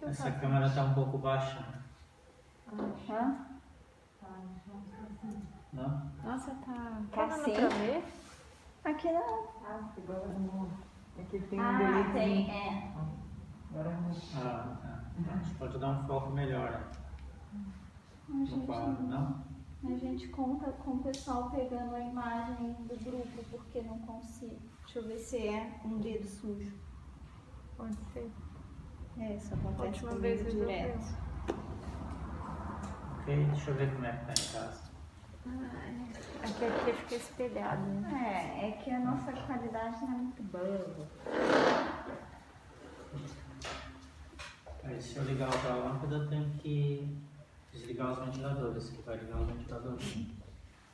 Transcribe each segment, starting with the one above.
que eu Essa faço? câmera está um pouco baixa. Hã? Não? Nossa, tá. Tá Dando assim? pra ver? Aqui não. Agora não. Aqui tem um Ah, deleite. tem, é. Agora não. Ah, tá. A gente pode dar um foco melhor no quadro, não? A gente conta com o pessoal pegando a imagem do grupo, porque não consigo. Deixa eu ver se é um dedo sujo. Pode ser. É, isso acontece Última vez comigo resolveu. direto. Ok, deixa eu ver como é que tá em casa. Aqui fica espelhado, né? É que a nossa qualidade não é muito boa. Aí se eu ligar outra lâmpada, eu tenho que desligar os ventiladores, que vai ligar os ventiladores.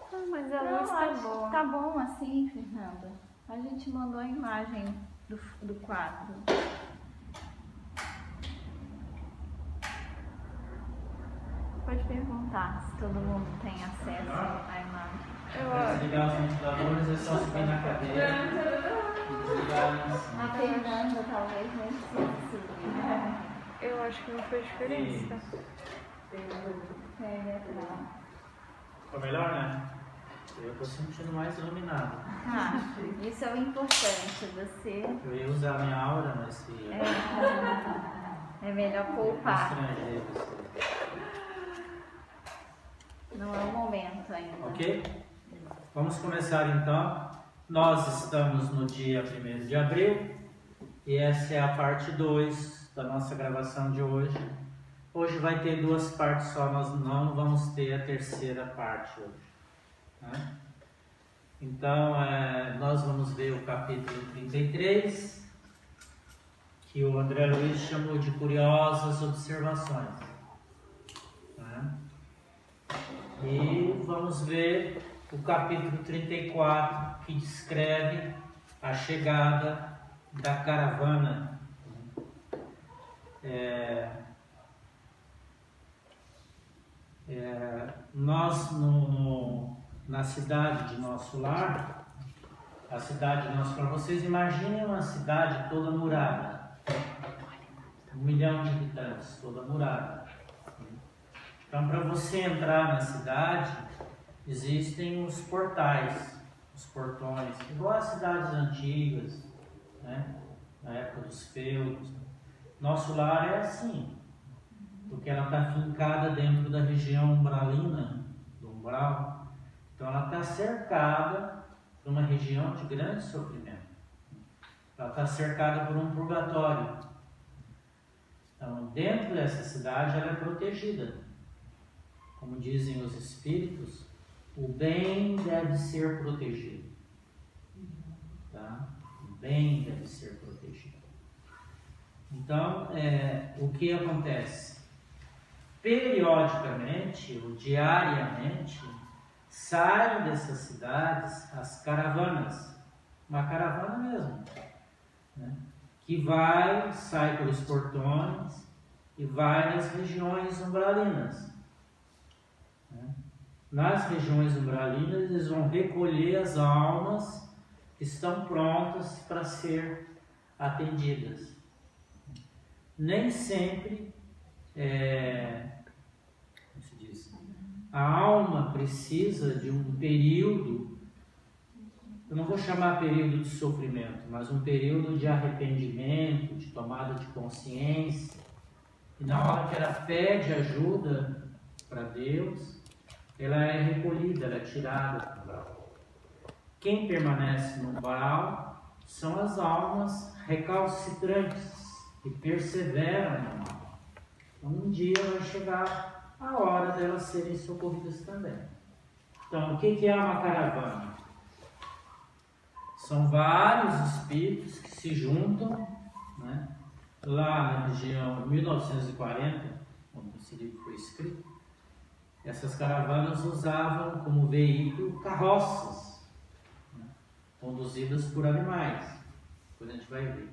Ah, mas a Não, luz tá acho boa. que tá bom assim, Fernanda. A gente mandou a imagem do quadro. Pode perguntar se todo mundo tem acesso à imagem. Para desligar os ventiladores é só subir na cadeira e desligar ali em A cima. Fernanda talvez nem precise. Eu acho que não fez diferença. Ficou melhor, né? Eu tô sentindo mais iluminado. Ah, isso é o importante, você Eu ia usar a minha aura, mas se é melhor poupar. estrangeiros. Não é o momento ainda. Ok? Vamos começar então. Nós estamos no dia 1º de abril e essa é a parte 2 da nossa gravação de hoje. Hoje vai ter 2 partes só, nós não vamos ter a terceira parte hoje. Né? Então, nós vamos ver o capítulo 33, que o André Luiz chamou de Curiosas Observações. Né? E vamos ver o capítulo 34, que descreve a chegada da caravana. Nós, na cidade de nosso lar, a cidade de nosso lar, vocês imaginem uma cidade toda murada, 1 milhão de habitantes, toda murada. Então, para você entrar na cidade, existem os portais, os portões, igual as cidades antigas, né? Na época dos feudos. Nosso lar é assim, porque ela está fincada dentro da região umbralina, do umbral. Então, ela está cercada por uma região de grande sofrimento. Ela está cercada por um purgatório. Então, dentro dessa cidade, ela é protegida. Como dizem os espíritos, o bem deve ser protegido. Tá? O bem deve ser protegido. Então, o que acontece? Periodicamente ou diariamente, saem dessas cidades as caravanas. Uma caravana mesmo. Né? Que sai pelos portões e vai nas regiões umbralinas. Nas regiões umbralinas, eles vão recolher as almas que estão prontas para ser atendidas. Nem sempre, como se diz, a alma precisa de um período, eu não vou chamar período de sofrimento, mas um período de arrependimento, de tomada de consciência. E na hora que ela pede ajuda para Deus, ela é recolhida, ela é tirada do umbral. Quem permanece no umbral são as almas recalcitrantes que perseveram no mal. Então, um dia vai chegar a hora delas serem socorridas também. Então, o que é uma caravana? São vários espíritos que se juntam, né? Lá na região 1940, quando esse livro foi escrito, essas caravanas usavam como veículo carroças, né, conduzidas por animais. Depois a gente vai ver.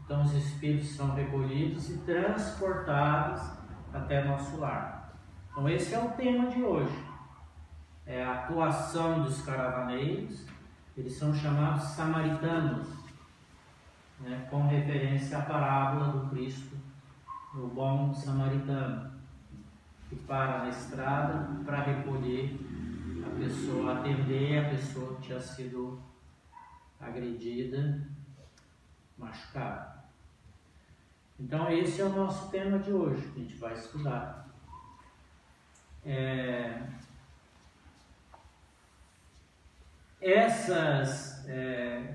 Então os espíritos são recolhidos e transportados até nosso lar. Então esse é o tema de hoje. É a atuação dos caravaneiros. Eles são chamados samaritanos, né, com referência à parábola do Cristo o bom samaritano que para na estrada para recolher a pessoa, atender a pessoa que tinha sido agredida, machucada. Então esse é o nosso tema de hoje, que a gente vai estudar.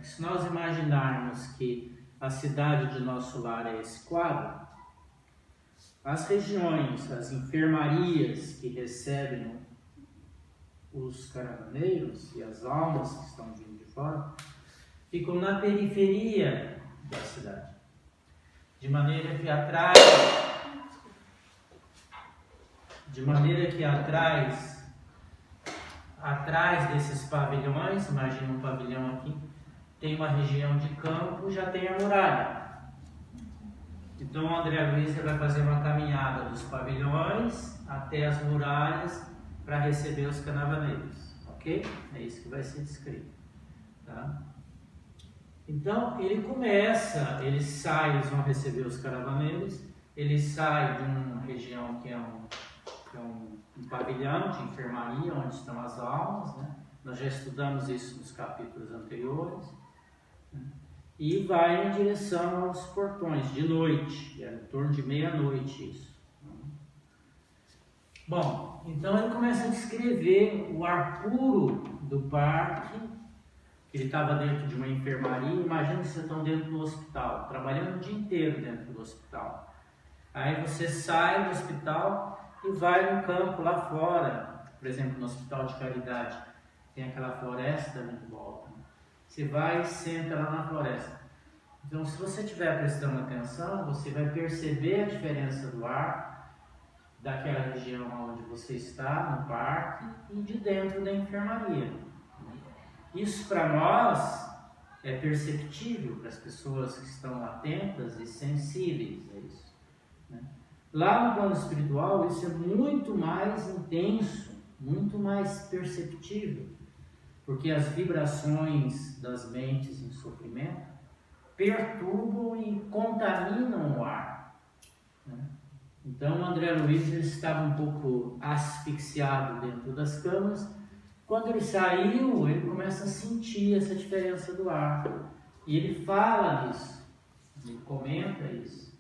Se nós imaginarmos que a cidade de nosso lar é esse quadro, as regiões, as enfermarias que recebem os caravaneiros e as almas que estão vindo de fora, ficam na periferia da cidade, de maneira que atrás desses pavilhões, imagina um pavilhão aqui, tem uma região de campo, já tem a muralha. Então o André Luiz vai fazer uma caminhada dos pavilhões até as muralhas para receber os caravaneiros, ok? É isso que vai ser descrito, tá? Então eles vão receber os caravaneiros, ele sai de uma região que é um pavilhão de enfermaria, onde estão as almas, né? Nós já estudamos isso nos capítulos anteriores, né? E vai em direção aos portões, de noite, é em torno de meia-noite isso. Bom, então ele começa a descrever o ar puro do parque. Ele estava dentro de uma enfermaria. Imagina que vocês estão dentro do hospital, trabalhando o dia inteiro dentro do hospital. Aí você sai do hospital e vai no campo lá fora, por exemplo, no hospital de caridade, tem aquela floresta ali em volta. Você vai e senta lá na floresta. Então, se você estiver prestando atenção, você vai perceber a diferença do ar daquela região onde você está, no parque, e de dentro da enfermaria. Isso para nós é perceptível, para as pessoas que estão atentas e sensíveis a isso, né? Lá no plano espiritual, isso é muito mais intenso, muito mais perceptível, porque as vibrações das mentes em sofrimento perturbam e contaminam o ar, né? Então o André Luiz estava um pouco asfixiado dentro das camas. Quando ele saiu, ele começa a sentir essa diferença do ar. E ele fala disso, ele comenta isso,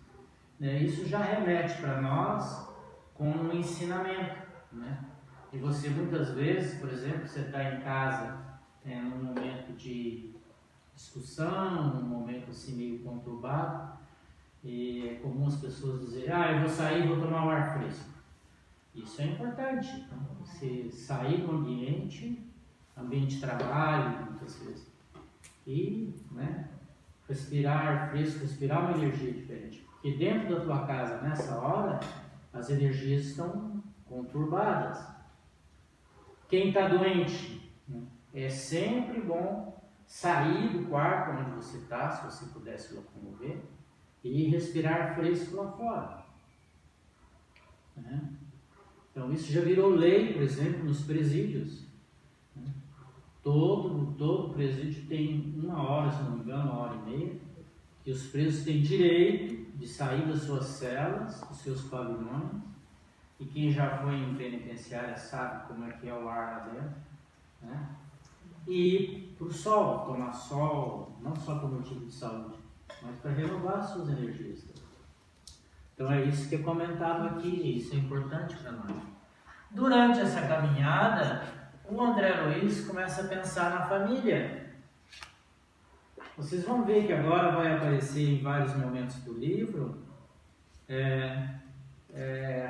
né? Isso já remete para nós com um ensinamento, né? E você muitas vezes, por exemplo, você está em casa num momento de discussão, num momento assim meio conturbado, e é comum as pessoas dizerem: eu vou sair e vou tomar um ar fresco. Isso é importante, então, você sair do ambiente de trabalho, muitas vezes, e, né, respirar ar fresco, respirar uma energia diferente, porque dentro da tua casa, nessa hora, as energias estão conturbadas. Quem está doente, né, é sempre bom sair do quarto onde você está, se você puder se locomover, e respirar fresco lá fora, né? Então isso já virou lei, por exemplo, nos presídios, né? Todo presídio tem 1 hora, se não me engano, 1h30, que os presos têm direito de sair das suas celas, dos seus pavilhões, e quem já foi em penitenciária sabe como é que é o ar lá dentro, né? E ir para o sol, tomar sol, não só por motivo de saúde, mas para renovar as suas energias. Então é isso que é comentado aqui, e isso é importante para nós. Durante essa caminhada, o André Luiz começa a pensar na família. Vocês vão ver que agora vai aparecer em vários momentos do livro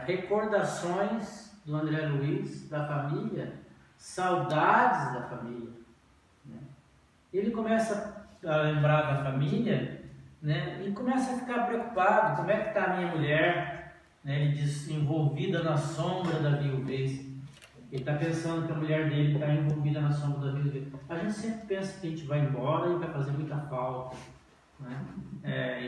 recordações do André Luiz, da família, saudades da família, né? Ele começa a lembrar da família, né? E começa a ficar preocupado: como é que está a minha mulher, né? Ele diz: envolvida na sombra da viuvez. Ele está pensando que a mulher dele está envolvida na sombra da viuvez. A gente sempre pensa que a gente vai embora e vai fazer muita falta, né?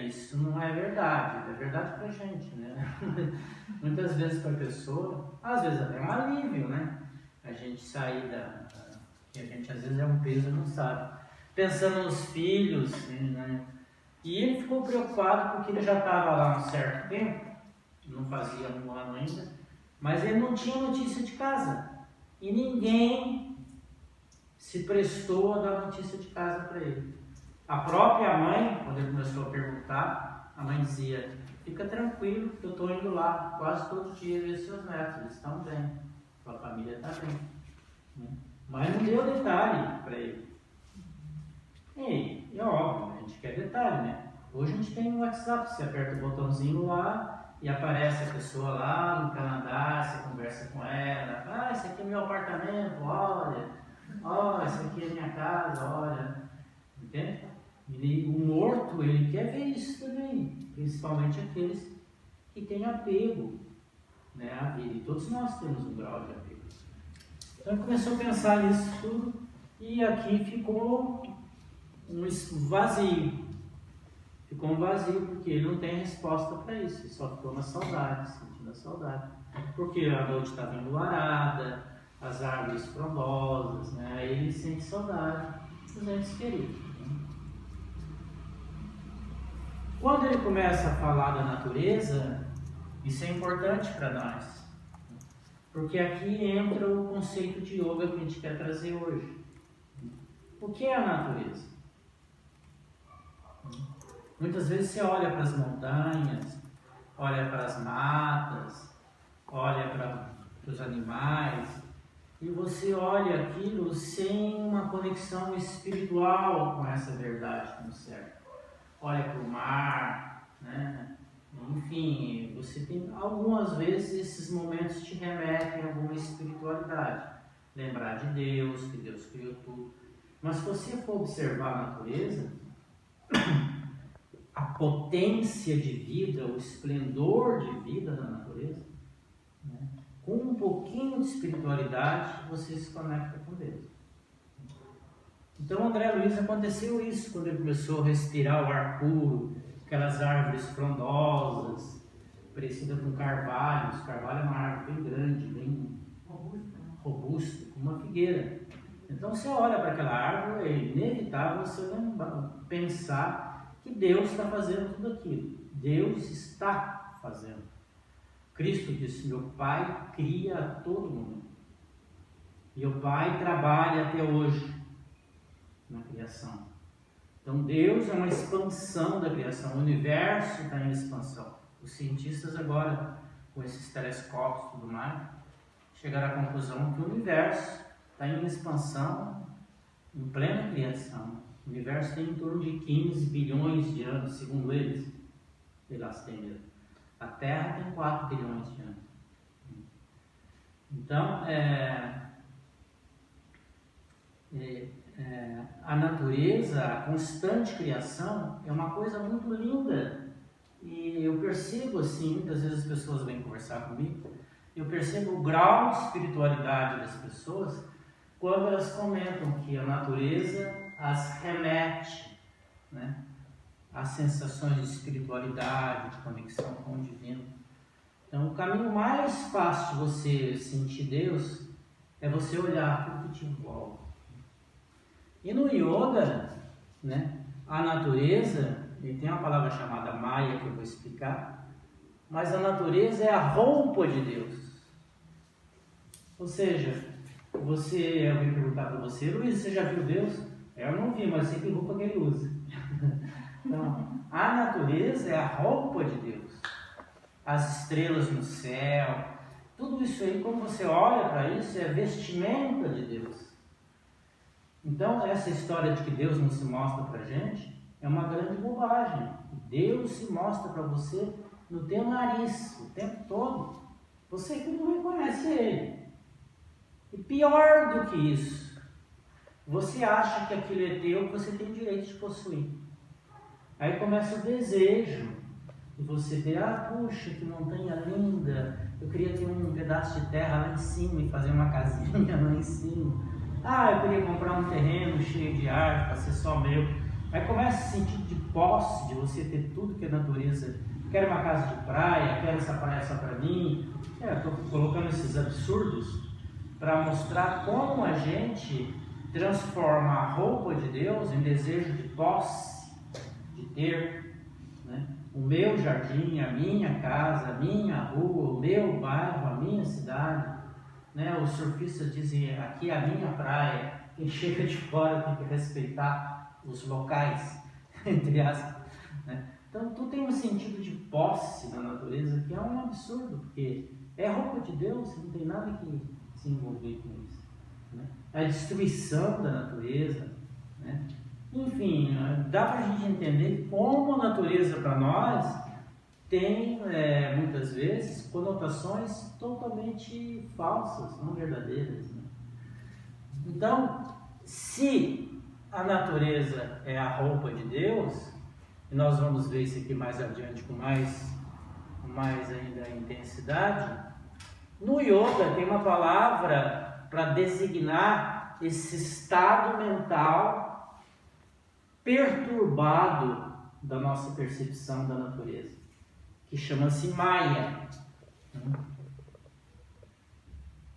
Isso não é verdade. É verdade para a gente, né? Muitas vezes para a pessoa, às vezes até um alívio, né? A gente sair que a gente às vezes é um peso e não sabe. Pensando nos filhos, né? E ele ficou preocupado porque ele já estava lá um certo tempo não fazia um ano ainda, mas ele não tinha notícia de casa. E ninguém se prestou a dar notícia de casa para ele. A própria mãe, quando ele começou a perguntar, a mãe dizia: fica tranquilo, que eu estou indo lá quase todo dia ver seus netos, eles estão bem, sua família está bem. Mas não deu detalhe para ele. E é óbvio, a gente quer detalhe, né? Hoje a gente tem o WhatsApp, você aperta o botãozinho lá e aparece a pessoa lá no Canadá, você conversa com ela: ah, esse aqui é meu apartamento, olha, esse aqui é minha casa, olha. Entende? O morto, ele quer ver isso também, principalmente aqueles que têm apego, né, à vida. E todos nós temos um grau de apego. Então ele começou a pensar nisso tudo e aqui ficou um vazio. Ficou um vazio porque ele não tem resposta para isso. Ele só ficou na saudade, sentindo a saudade. Porque a noite estava enluarada, as árvores frondosas, né? Aí ele sente saudade dos entes queridos. Quando ele começa a falar da natureza, isso é importante para nós, porque aqui entra o conceito de yoga que a gente quer trazer hoje. O que é a natureza? Muitas vezes você olha para as montanhas, olha para as matas, olha para os animais, e você olha aquilo sem uma conexão espiritual com essa verdade no céu. Olha para o mar, né? Enfim, você tem algumas vezes esses momentos te remetem a alguma espiritualidade, lembrar de Deus, que Deus criou tudo. Mas se você for observar a natureza, a potência de vida, o esplendor de vida da natureza, né? Com um pouquinho de espiritualidade você se conecta com Deus. Então, André Luiz, aconteceu isso quando ele começou a respirar o ar puro, aquelas árvores frondosas, parecidas com carvalhos. Carvalho é uma árvore bem grande, bem robusta, como uma figueira. Então, você olha para aquela árvore, é inevitável você pensar que Deus está fazendo tudo aquilo. Deus está fazendo. Cristo disse: meu Pai cria a todo momento. E o Pai trabalha até hoje na criação. Então Deus é uma expansão da criação, o universo está em expansão. Os cientistas agora, com esses telescópios e tudo mais, chegaram à conclusão que o universo está em expansão, em plena criação. O universo tem em torno de 15 bilhões de anos, segundo eles. Sei lá se tem mesmo. A Terra tem 4 bilhões de anos. Então, a natureza, a constante criação é uma coisa muito linda. E eu percebo assim, muitas vezes as pessoas vêm conversar comigo, eu percebo o grau de espiritualidade das pessoas quando elas comentam que a natureza as remete, né, às sensações de espiritualidade, de conexão com o divino. Então o caminho mais fácil de você sentir Deus é você olhar tudo que te envolve. E no yoga, né, a natureza, ele tem uma palavra chamada Maya que eu vou explicar, mas a natureza é a roupa de Deus. Ou seja, eu vim perguntar para você: Luiz, você já viu Deus? Eu não vi, mas sei que roupa que ele usa. Então, a natureza é a roupa de Deus. As estrelas no céu, tudo isso aí, quando você olha para isso, é vestimenta de Deus. Então, essa história de que Deus não se mostra para a gente é uma grande bobagem. Deus se mostra para você no teu nariz o tempo todo. Você que não reconhece Ele. E pior do que isso, você acha que aquilo é teu, que você tem direito de possuir. Aí começa o desejo de você ter: puxa, que montanha linda, eu queria ter um pedaço de terra lá em cima e fazer uma casinha lá em cima. Eu queria comprar um terreno cheio de árvore para ser só meu. Aí começa esse sentido de posse, de você ter tudo que é natureza. Quero uma casa de praia, quero essa praia só para mim. Estou colocando esses absurdos para mostrar como a gente transforma a roupa de Deus em desejo de posse, de ter, né, o meu jardim, a minha casa, a minha rua, o meu bairro, a minha cidade, né? Os surfistas dizem, aqui é a minha praia, quem chega de fora tem que respeitar os locais, entre aspas, né? Então tu tem um sentido de posse da natureza que é um absurdo, porque é roupa de Deus, não tem nada que se envolver com isso, né? A destruição da natureza, né? Enfim, dá para a gente entender como a natureza para nós tem muitas vezes conotações totalmente falsas, não verdadeiras, né? Então, se a natureza é a roupa de Deus, e nós vamos ver isso aqui mais adiante com mais ainda intensidade, no yoga tem uma palavra para designar esse estado mental perturbado da nossa percepção da natureza, que chama-se Maya.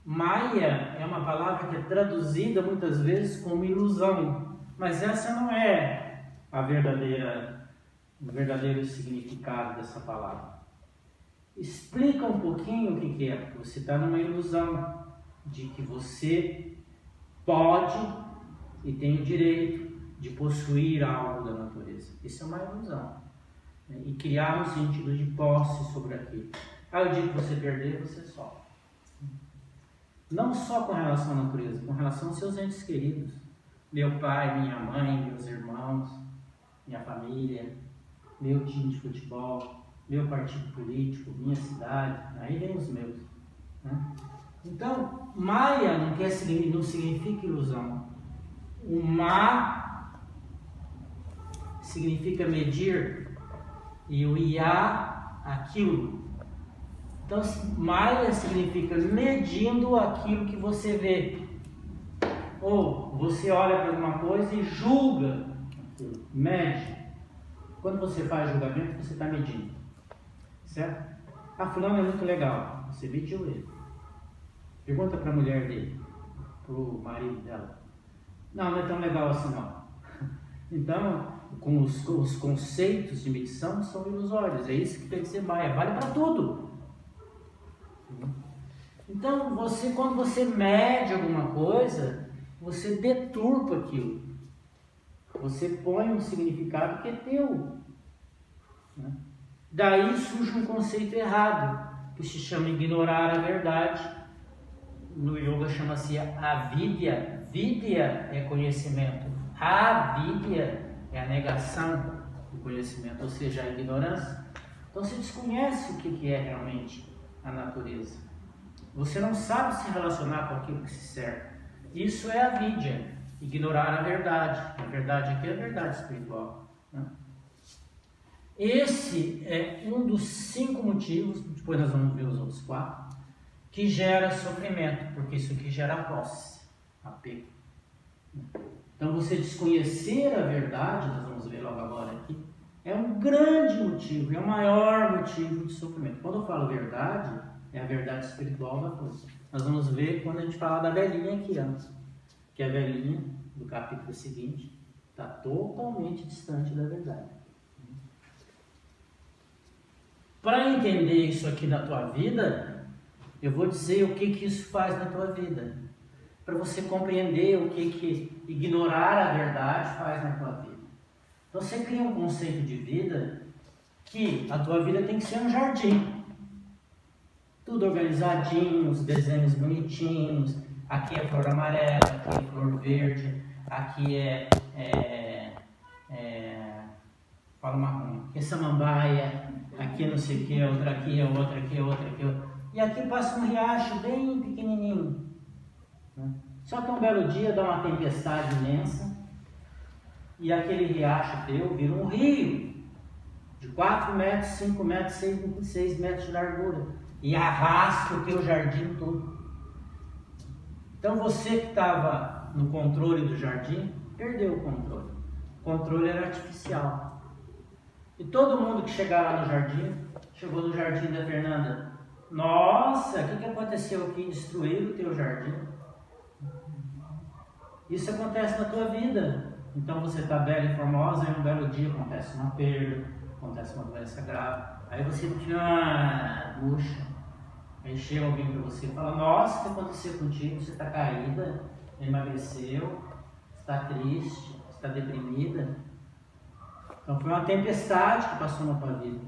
Maya é uma palavra que é traduzida muitas vezes como ilusão, mas essa não é o verdadeiro significado dessa palavra. Explica um pouquinho o que é. Você está numa ilusão de que você pode e tem o direito de possuir algo da natureza. Isso é uma ilusão, né? E criar um sentido de posse sobre aquilo. O dia que você perder, você sofre. Não só com relação à natureza, com relação aos seus entes queridos. Meu pai, minha mãe, meus irmãos, minha família, meu time de futebol, meu partido político, minha cidade, aí vem os meus, né? Então, Maya não significa ilusão. O Ma significa medir e o Iá, aquilo. Então, Maya significa medindo aquilo que você vê. Ou você olha para alguma coisa e julga aquilo, mede. Quando você faz julgamento, você está medindo, certo? Fulano é muito legal, você mediu ele. Pergunta para a mulher dele, para o marido dela. Não é tão legal assim não. Então, com os conceitos de medição são ilusórios. É isso que tem que ser Maya. Vale para tudo. Então, quando você mede alguma coisa, você deturpa aquilo. Você põe um significado que é teu, né? Daí surge um conceito errado, que se chama ignorar a verdade. No yoga chama-se avidya. Vidya é conhecimento. Avidya é a negação do conhecimento, ou seja, a ignorância. Então você desconhece o que é realmente a natureza. Você não sabe se relacionar com aquilo que se cerca. Isso é avidya, ignorar a verdade. A verdade aqui é a verdade espiritual, né? Esse é um dos 5 motivos, depois nós vamos ver os outros 4, que gera sofrimento, porque isso aqui gera posse, apego. Então você desconhecer a verdade, nós vamos ver logo agora aqui, é um grande motivo, é o maior motivo de sofrimento. Quando eu falo verdade, é a verdade espiritual da coisa. Nós vamos ver quando a gente falar da velhinha aqui antes, que a velhinha do capítulo seguinte está totalmente distante da verdade. Para entender isso aqui na tua vida, eu vou dizer o que isso faz na tua vida. Para você compreender o que ignorar a verdade faz na tua vida. Então você cria um conceito de vida que a tua vida tem que ser um jardim. Tudo organizadinho, os desenhos bonitinhos. Aqui é flor amarela, aqui é flor verde, aqui fala marrom, aqui é samambaia, aqui é não sei o que, outra aqui, outra aqui, outra aqui. E aqui passa um riacho bem pequenininho, né? Só que um belo dia dá uma tempestade imensa e aquele riacho teu vira um rio de 4 metros, 5 metros, 6 metros de largura e arrasta o teu jardim todo. Então você que estava no controle do jardim, perdeu o controle. O controle era artificial. E todo mundo que chegar lá no jardim, chegou no jardim da Fernanda. Nossa, o que aconteceu aqui? Destruíram o teu jardim. Isso acontece na tua vida. Então você está bela e formosa e um belo dia acontece uma perda, acontece uma doença grave, aí você murcha, aí chega alguém para você e fala, nossa, o que aconteceu contigo? Você está caída, emagreceu, está triste, está deprimida. Então foi uma tempestade que passou na tua vida.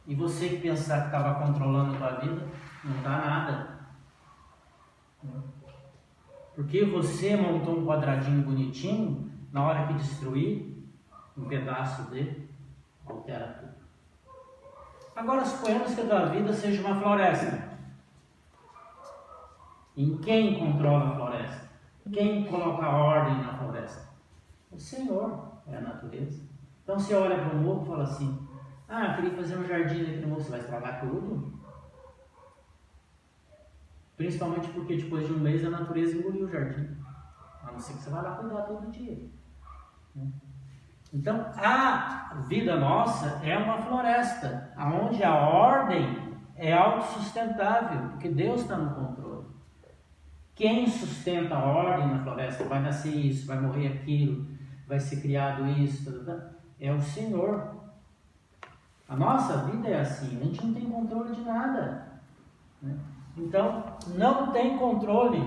E você que pensar que estava controlando a tua vida, não está nada. Porque você montou um quadradinho bonitinho, na hora que destruir um pedaço dele, altera tudo. Agora suponhamos que a tua vida seja uma floresta. Em quem controla a floresta? Quem coloca a ordem na floresta? O Senhor, é a natureza. Então você olha para o morro e fala assim, eu queria fazer um jardim aqui no morro, você vai estragar tudo? Principalmente porque depois de um mês a natureza engoliu o jardim. A não ser que você vá lá cuidar todo dia. Então a vida nossa é uma floresta, onde a ordem é autossustentável, porque Deus está no controle. Quem sustenta a ordem na floresta, vai nascer isso, vai morrer aquilo, vai ser criado isso, é o Senhor. A nossa vida é assim, a gente não tem controle de nada. Então, não tem controle.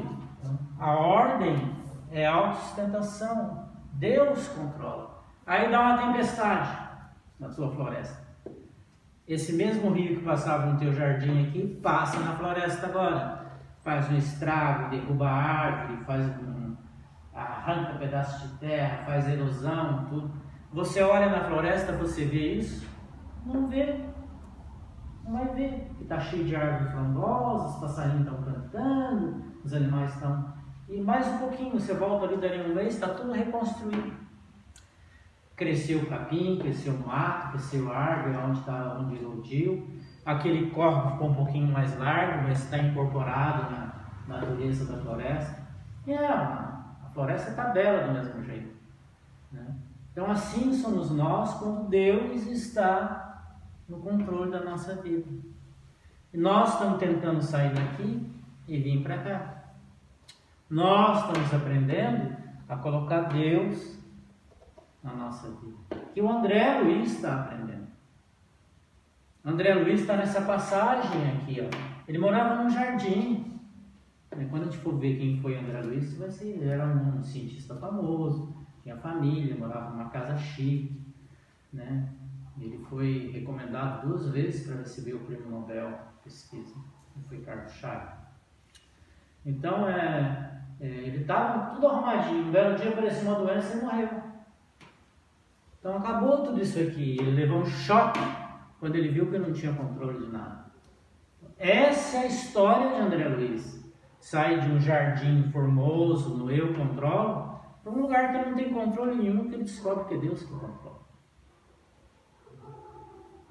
A ordem é a autossustentação. Deus controla. Aí dá uma tempestade na sua floresta. Esse mesmo rio que passava no teu jardim aqui, passa na floresta agora. Faz um estrago, derruba a árvore, arranca pedaços de terra, faz erosão, tudo. Você olha na floresta, você vê isso? Não vê. Não vai ver. Porque está cheio de árvores frondosas, os passarinhos estão cantando, os animais estão... E mais um pouquinho, você volta ali dali um mês, está tudo reconstruído. Cresceu o capim, cresceu o mato, cresceu a árvore onde iludiu. Aquele corpo ficou um pouquinho mais largo, mas está incorporado na natureza da floresta. E a floresta está bela do mesmo jeito. Então assim somos nós quando Deus está no controle da nossa vida. E nós estamos tentando sair daqui e vir para cá. Nós estamos aprendendo a colocar Deus na nossa vida. Que o André Luiz está aprendendo. André Luiz está nessa passagem aqui, Ele morava num jardim. Quando a gente for ver quem foi André Luiz, vai ser, ele era um cientista famoso, tinha família, morava numa casa chique, Ele foi recomendado 2 vezes para receber o Prêmio Nobel de Pesquisa. Foi Carlos Chagas. Então, ele estava tudo arrumadinho. Um belo dia apareceu uma doença e morreu. Então, acabou tudo isso aqui. Ele levou um choque quando ele viu que não tinha controle de nada. Essa é a história de André Luiz. Sai de um jardim formoso, no eu controlo, para um lugar que ele não tem controle nenhum, que ele descobre que é Deus que controla.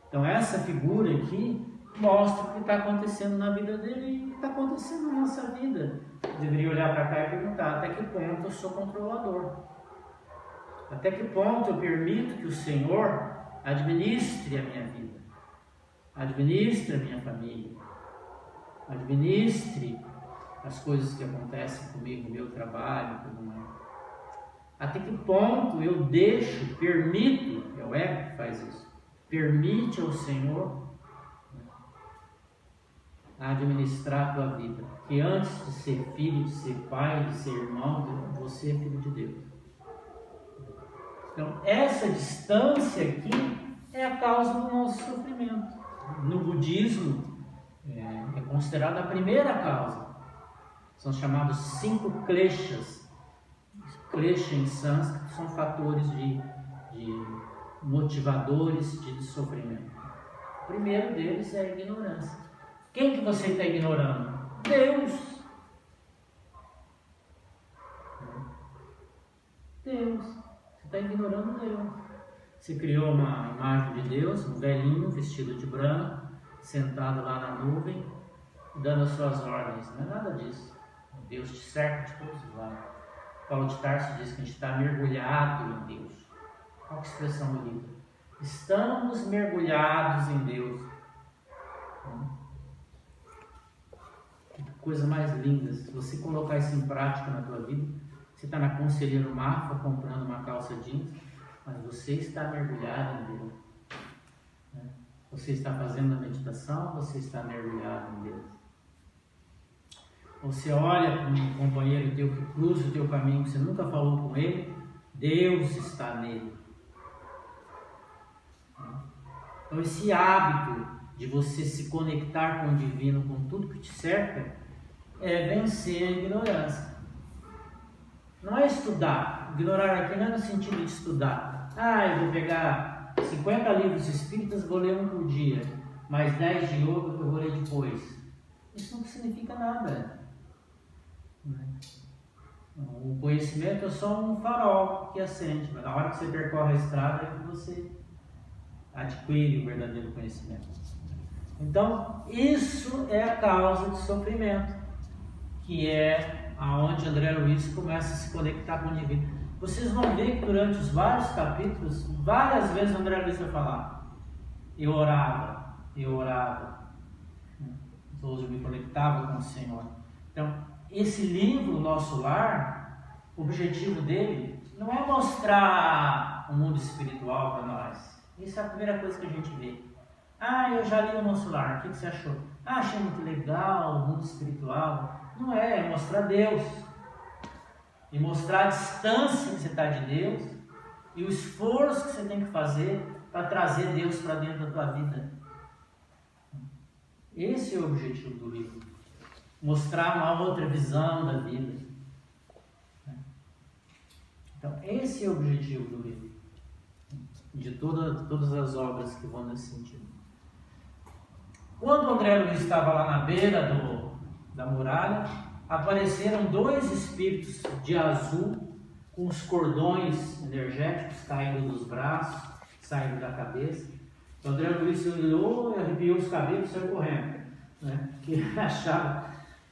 Então essa figura aqui mostra o que está acontecendo na vida dele e o que está acontecendo na nossa vida. Deveria olhar para cá e perguntar, até que ponto eu sou controlador? Até que ponto eu permito que o Senhor administre a minha vida? Administre a minha família? Administre as coisas que acontecem comigo, o meu trabalho, tudo mais. Até que ponto eu permito, é o ego que faz isso, permite ao Senhor administrar a tua vida. Que antes de ser filho, de ser pai, de ser irmão, você é filho de Deus. Então, essa distância aqui é a causa do nosso sofrimento. No budismo, é considerada a primeira causa. São chamados 5 kleshas. Klesha em sânscrito são fatores de motivadores de sofrimento. O primeiro deles é a ignorância. Quem que você está ignorando? Deus. Deus. Você está ignorando Deus. Você criou uma imagem de Deus, um velhinho vestido de branco, sentado lá na nuvem, dando as suas ordens. Não é nada disso. Deus te cerca de todos os lados. Paulo de Tarso diz que a gente está mergulhado em Deus. Qual que é a expressão bonita? Estamos mergulhados em Deus. Que coisa mais linda. Se você colocar isso em prática na tua vida, você está na Conselheiro Mafra comprando uma calça jeans, mas você está mergulhado em Deus. Você está fazendo a meditação, você está mergulhado em Deus. Você olha para um companheiro teu que cruza o teu caminho, que você nunca falou com ele, Deus está nele. Então esse hábito de você se conectar com o divino, com tudo que te cerca, é vencer a ignorância. Não é estudar. Ignorar aqui não é no sentido de estudar. Eu vou pegar 50 livros espíritas, vou ler um por dia, mais 10 de yoga que eu vou ler depois. Isso não significa nada. O conhecimento é só um farol que acende. Na hora que você percorre a estrada é que você adquire o verdadeiro conhecimento. Então, isso é a causa de sofrimento, que é aonde André Luiz começa a se conectar com o divino. Vocês vão ver que durante os vários capítulos, várias vezes André Luiz vai falar: eu orava, hoje eu me conectava com o Senhor. Então, esse livro, Nosso Lar, o objetivo dele não é mostrar o mundo espiritual para nós. Isso é a primeira coisa que a gente vê. Eu já li o Nosso Lar, o que você achou? Achei muito legal, o mundo espiritual. Não é mostrar Deus. E mostrar a distância que você está de Deus e o esforço que você tem que fazer para trazer Deus para dentro da tua vida. Esse é o objetivo do livro. Mostrar uma outra visão da vida. Então, esse é o objetivo do livro. De todas as obras que vão nesse sentido. Quando André Luiz estava lá na beira da muralha, apareceram 2 espíritos de azul com os cordões energéticos caindo dos braços, saindo da cabeça. O André Luiz olhou e arrepiou os cabelos e saiu correndo, né? Que achava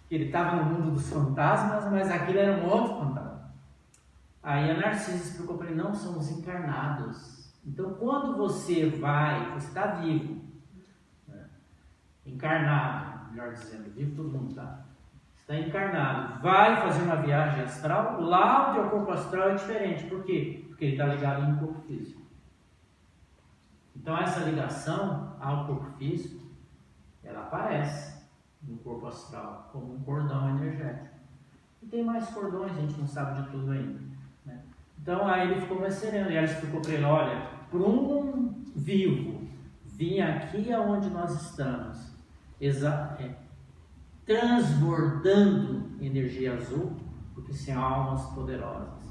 que ele estava no mundo dos fantasmas, mas aquilo era um outro fantasma. Aí a Narcisa explicou para ele: não, são os encarnados. Então, quando você está vivo, né? Encarnado, melhor dizendo, vivo todo mundo está. Está encarnado, vai fazer uma viagem astral, lá o teu corpo astral é diferente. Por quê? Porque ele está ligado no corpo físico. Então essa ligação ao corpo físico, ela aparece no corpo astral como um cordão energético. E tem mais cordões, a gente não sabe de tudo ainda, né? Então aí ele ficou mais sereno, e ela explicou para ele: olha, para um vivo vir aqui aonde nós estamos, transbordando energia azul, porque são almas poderosas.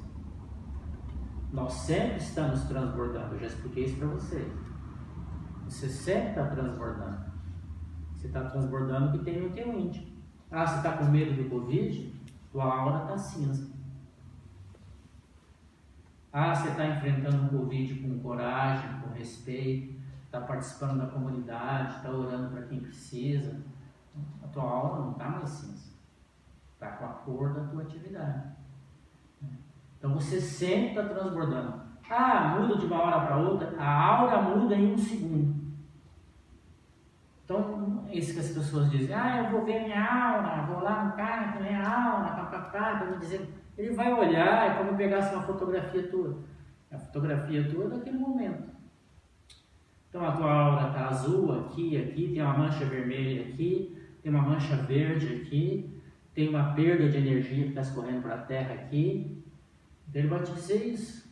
Nós sempre estamos transbordando. Eu já expliquei isso para vocês. Você sempre está transbordando. Você está transbordando o que tem no teu íntimo. Você está com medo do Covid? Tua aura está cinza. Você está enfrentando o Covid com coragem, com respeito, está participando da comunidade, está orando para quem precisa. A tua aura não está mais cinza, está com a cor da tua atividade. Então você sempre está transbordando. Muda de uma hora para outra, a aura muda em 1 segundo. Então, é isso que as pessoas dizem: eu vou ver minha aura, vou lá no cara que minha aura, para me dizer. Ele vai olhar, é como pegasse uma fotografia tua. A fotografia tua é daquele momento. Então a tua aura está azul aqui, tem uma mancha vermelha aqui, tem uma mancha verde aqui, tem uma perda de energia que está escorrendo para a terra aqui. Então ele vai te dizer isso.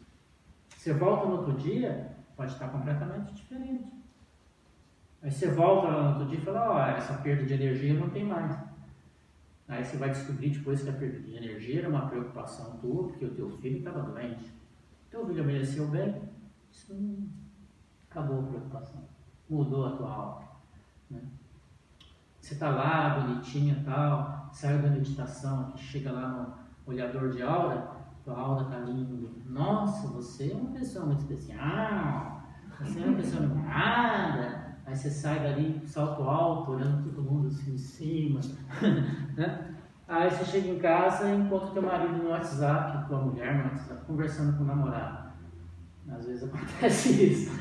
Você volta no outro dia, pode estar completamente diferente. Aí você volta lá no outro dia e fala: essa perda de energia não tem mais. Aí você vai descobrir depois que a perda de energia era uma preocupação tua, porque o teu filho estava doente. Teu filho envelheceu bem, isso não... acabou a preocupação. Mudou a tua aura, né? Você está lá, bonitinha e tal, saiu da meditação, aqui, chega lá no olhador de aura, tua aura está linda. Nossa, você é uma pessoa muito especial, você é uma pessoa nada. Aí você sai dali, salto alto, olhando todo mundo assim em cima, né? Aí você chega em casa e encontra teu marido no WhatsApp, tua mulher no WhatsApp, conversando com o namorado. Às vezes acontece isso.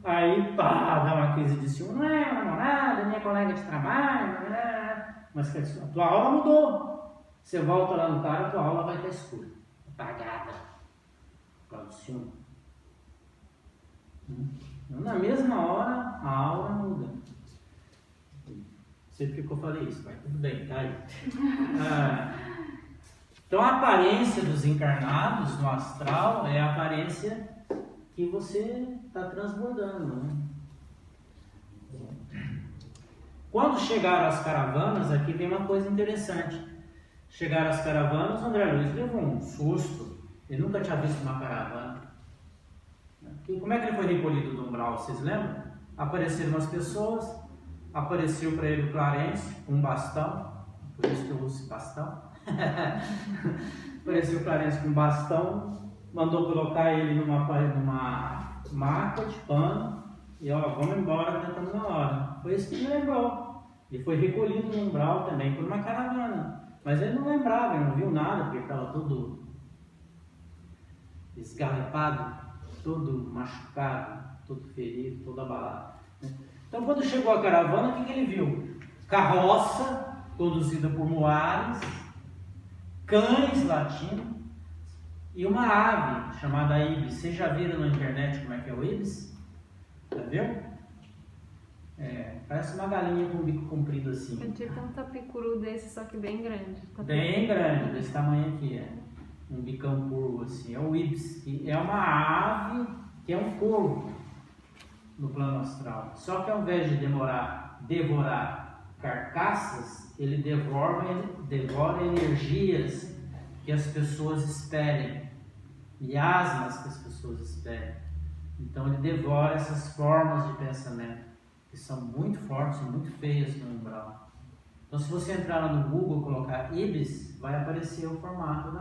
Aí, dá uma crise de ciúme. Não é minha namorada, minha colega de trabalho, mas a tua aura mudou. Você volta lá no cara, a tua aura vai estar escura, apagada, por causa do ciúme. Na mesma hora, a aura muda. Não sei porque que eu falei isso, mas tudo bem, tá aí. Então a aparência dos encarnados no astral é a aparência que você está transbordando, né? Quando chegaram as caravanas, aqui vem uma coisa interessante. Chegaram as caravanas, o André Luiz levou um susto. Ele nunca tinha visto uma caravana. E como é que ele foi recolhido do umbral? Vocês lembram? Apareceram umas pessoas, apareceu para ele o Clarence com um bastão, por isso que eu uso esse bastão. Apareceu o Clarence com um bastão, mandou colocar ele numa maca de pano e ó, vamos embora, que estamos na hora. Foi isso que ele lembrou. Ele foi recolhido no umbral também por uma caravana, mas ele não lembrava, ele não viu nada, porque estava todo esgarrapado, todo machucado, todo ferido, todo abalado. Então, quando chegou a caravana, o que ele viu? Carroça, conduzida por moares, cães latindo e uma ave chamada ibis. Vocês já viram na internet como é que é o ibis? Já viu? Parece uma galinha com o bico comprido assim. É tipo um tapicuru desse, só que bem grande. Bem grande, desse tamanho aqui. Um bicão curvo assim. É o ibis. É uma ave que é um corvo no plano astral. Só que ao invés de devorar carcaças, ele devora energias que as pessoas esperem, miasmas que as pessoas esperem. Então ele devora essas formas de pensamento que são muito fortes e muito feias no umbral. Então, se você entrar lá no Google e colocar ibis, vai aparecer o formato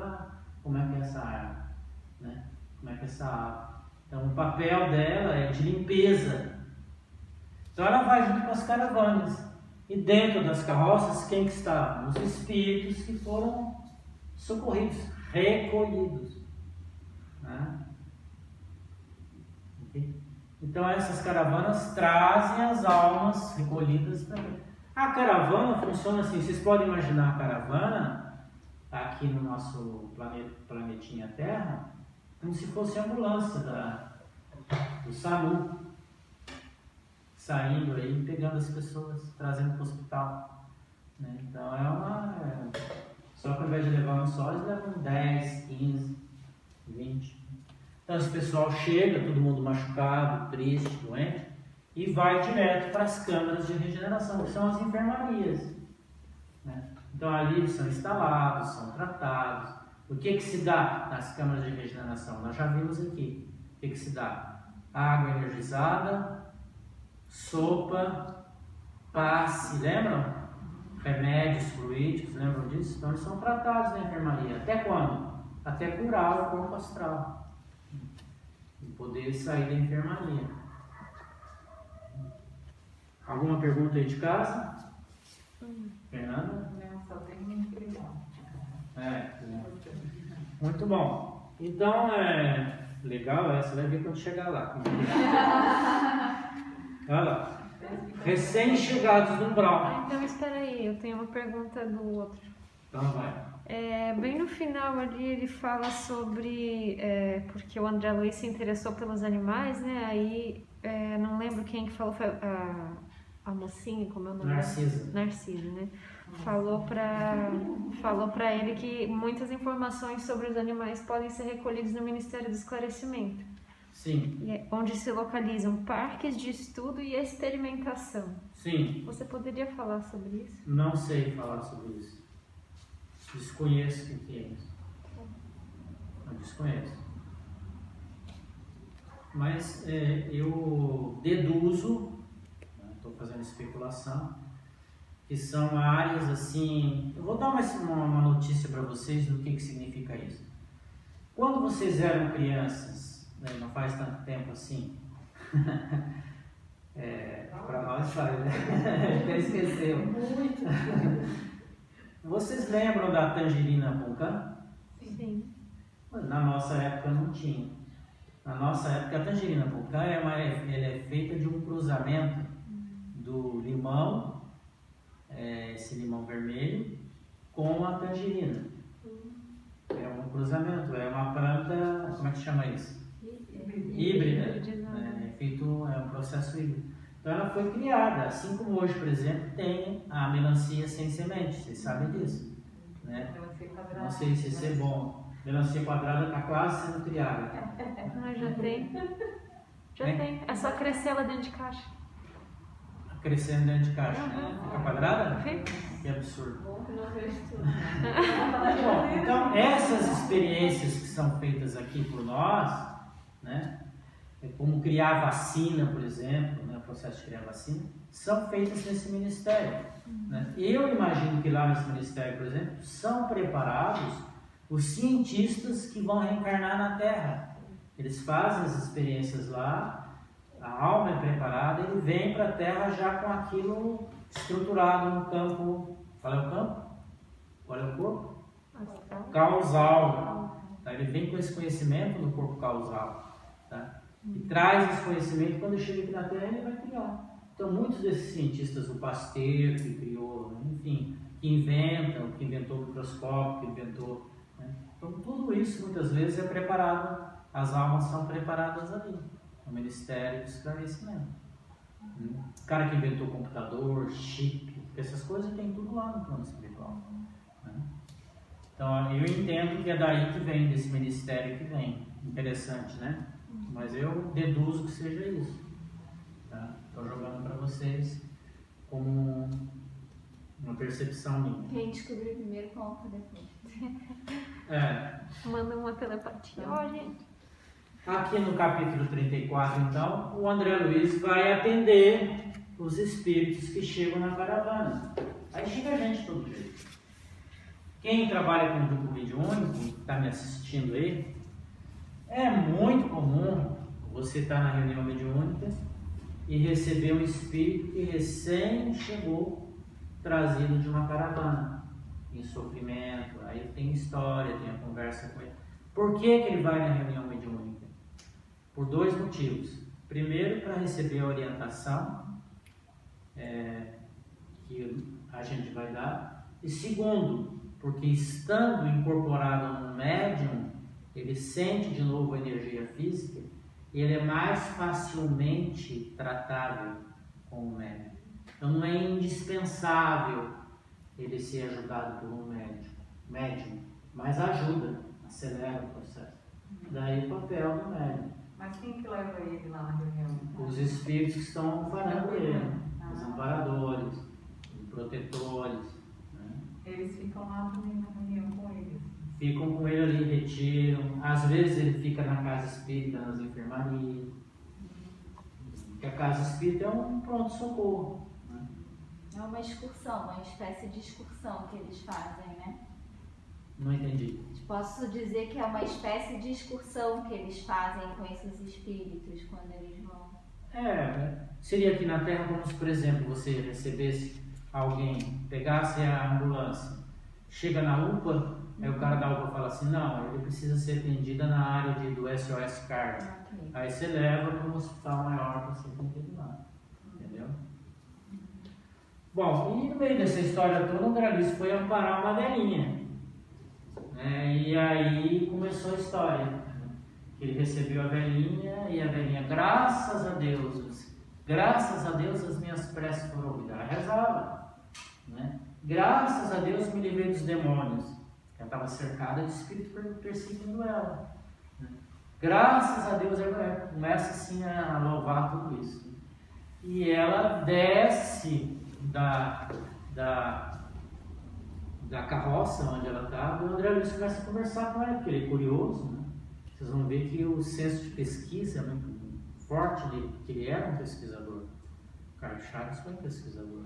como é que é essa árvore, né? Como é que é essa ave. Então, o papel dela é de limpeza. Então, ela vai junto com as caravanas. E dentro das carroças, quem que está? Os espíritos que foram socorridos, recolhidos, né? Okay? Então, essas caravanas trazem as almas recolhidas também. A caravana funciona assim, vocês podem imaginar a caravana aqui no nosso planetinha Terra como se fosse a ambulância do SAMU, saindo aí, pegando as pessoas, trazendo para o hospital, né? Então só que ao invés de levar um só, eles levam 10, 15, 20. Então esse pessoal chega, todo mundo machucado, triste, doente, e vai direto para as câmaras de regeneração, que são as enfermarias, né? Então ali eles são instalados, são tratados. O que se dá nas câmaras de regeneração? Nós já vimos aqui. O que se dá? Água energizada, sopa, passe, lembram? Remédios fluídicos, lembram disso? Então eles são tratados na enfermaria. Até quando? Até curar o corpo astral e poder sair da enfermaria. Alguma pergunta aí de casa? Fernanda? Não, só tem uma impressão. Muito bom. Então, legal, você vai ver quando chegar lá. Olha lá. Recém-chegados no umbral. Então, espera aí, eu tenho uma pergunta do outro. Então, vai. Bem no final ali ele fala sobre... porque o André Luiz se interessou pelos animais, né? Aí, não lembro quem que falou, foi a mocinha, como é o nome? Narcisa, né? Falou para ele que muitas informações sobre os animais podem ser recolhidas no Ministério do Esclarecimento. Sim. Onde se localizam parques de estudo e experimentação. Sim. Você poderia falar sobre isso? Não sei falar sobre isso. Desconheço o que é isso. Eu desconheço. Mas eu deduzo, estou fazendo especulação, que são áreas assim... Eu vou dar uma notícia para vocês do que significa isso. Quando vocês eram crianças, não faz tanto tempo assim, para nós faz, né? Até esqueceu. Muito. Vocês lembram da tangerina Puncan? Sim. Na nossa época não tinha. Na nossa época a tangerina Puncan ela é feita de um cruzamento do limão, esse limão vermelho, com a tangerina. É um cruzamento, é uma planta, como é que chama isso? Híbrida. É feito, é um processo híbrido. Então ela foi criada, assim como hoje, por exemplo, tem a melancia sem semente, vocês sabem disso, né? Não sei se isso é bom. Melancia quadrada está quase sendo criada. Ah, já tem. Já tem. É só crescer ela dentro de caixa. Crescendo dentro de caixa. Fica quadrada? Fica. Que absurdo. Bom que não fez tudo. Bom, então essas experiências que são feitas aqui por nós, né? Como criar vacina, por exemplo, né, o processo de criar vacina, são feitas nesse ministério. Né? Eu imagino que lá nesse ministério, por exemplo, são preparados os cientistas que vão reencarnar na Terra. Eles fazem as experiências lá, a alma é preparada, ele vem para a Terra já com aquilo estruturado no campo. Qual é o campo? Qual é o corpo? Causal. Tá? Ele vem com esse conhecimento no corpo causal. Tá? E traz esse conhecimento, quando chega aqui na Terra, ele vai criar. Então, muitos desses cientistas, o Pasteur, que criou, enfim, que inventam, que inventou o microscópio, que inventou. Né? Então, tudo isso, muitas vezes, é preparado, as almas são preparadas ali, no Ministério do Esclarecimento. O cara que inventou computador, chip, essas coisas tem tudo lá no plano espiritual. Né? Então, eu entendo que é daí que vem, desse ministério que vem. Interessante, né? Mas eu deduzo que seja isso. Estou jogando para vocês como uma percepção minha. Quem descobrir primeiro conta depois. Manda uma telepatia. Ó, gente. Aqui no capítulo 34, então, o André Luiz vai atender os espíritos que chegam na caravana. Aí chega a gente de todo jeito. Quem trabalha com grupo mediúnico, que está me assistindo aí, é muito comum você estar na reunião mediúnica e receber um espírito que recém chegou trazido de uma caravana, em sofrimento. Aí tem história, tem a conversa com ele. Por que ele vai na reunião mediúnica? Por dois motivos. Primeiro, para receber a orientação que a gente vai dar. E segundo, porque estando incorporado num médium, ele sente de novo a energia física e ele é mais facilmente tratável com o médium. Então não é indispensável ele ser ajudado por um médium, mas ajuda, acelera o processo. Daí o papel do médium. Mas quem que leva ele lá na reunião? Os espíritos que estão amparando ele, os amparadores, os protetores. Né? Eles ficam lá também na reunião com eles. Ficam com ele ali, retiram. Às vezes ele fica na casa espírita, nas enfermarias. Porque a casa espírita é um pronto-socorro. Né? É uma excursão, uma espécie de excursão que eles fazem, né? Não entendi. Posso dizer que é uma espécie de excursão que eles fazem com esses espíritos quando eles vão. Seria aqui na Terra como se, por exemplo, você recebesse alguém, pegasse a ambulância, chega na UPA, aí o cara da UPA fala assim, não, ele precisa ser atendida na área do SOS Card. Okay. Aí você leva para um hospital maior para ser atendido lá. Entendeu? Bom, e no meio dessa história toda, o André Luiz foi amparar uma velhinha. E aí começou a história. Ele recebeu a velhinha e a velhinha, graças a Deus as minhas preces foram ouvidas. Ela rezava. Né? Graças a Deus me livrei dos demônios. Ela estava cercada de espíritos perseguindo ela. Né? Graças a Deus ela começa assim a louvar tudo isso. E ela desce da carroça onde ela estava, e o André Luiz começa a conversar com ela, porque ele é curioso, né? Vocês vão ver que o senso de pesquisa é muito forte nele, porque ele era um pesquisador. O Carlos Chagas foi um pesquisador.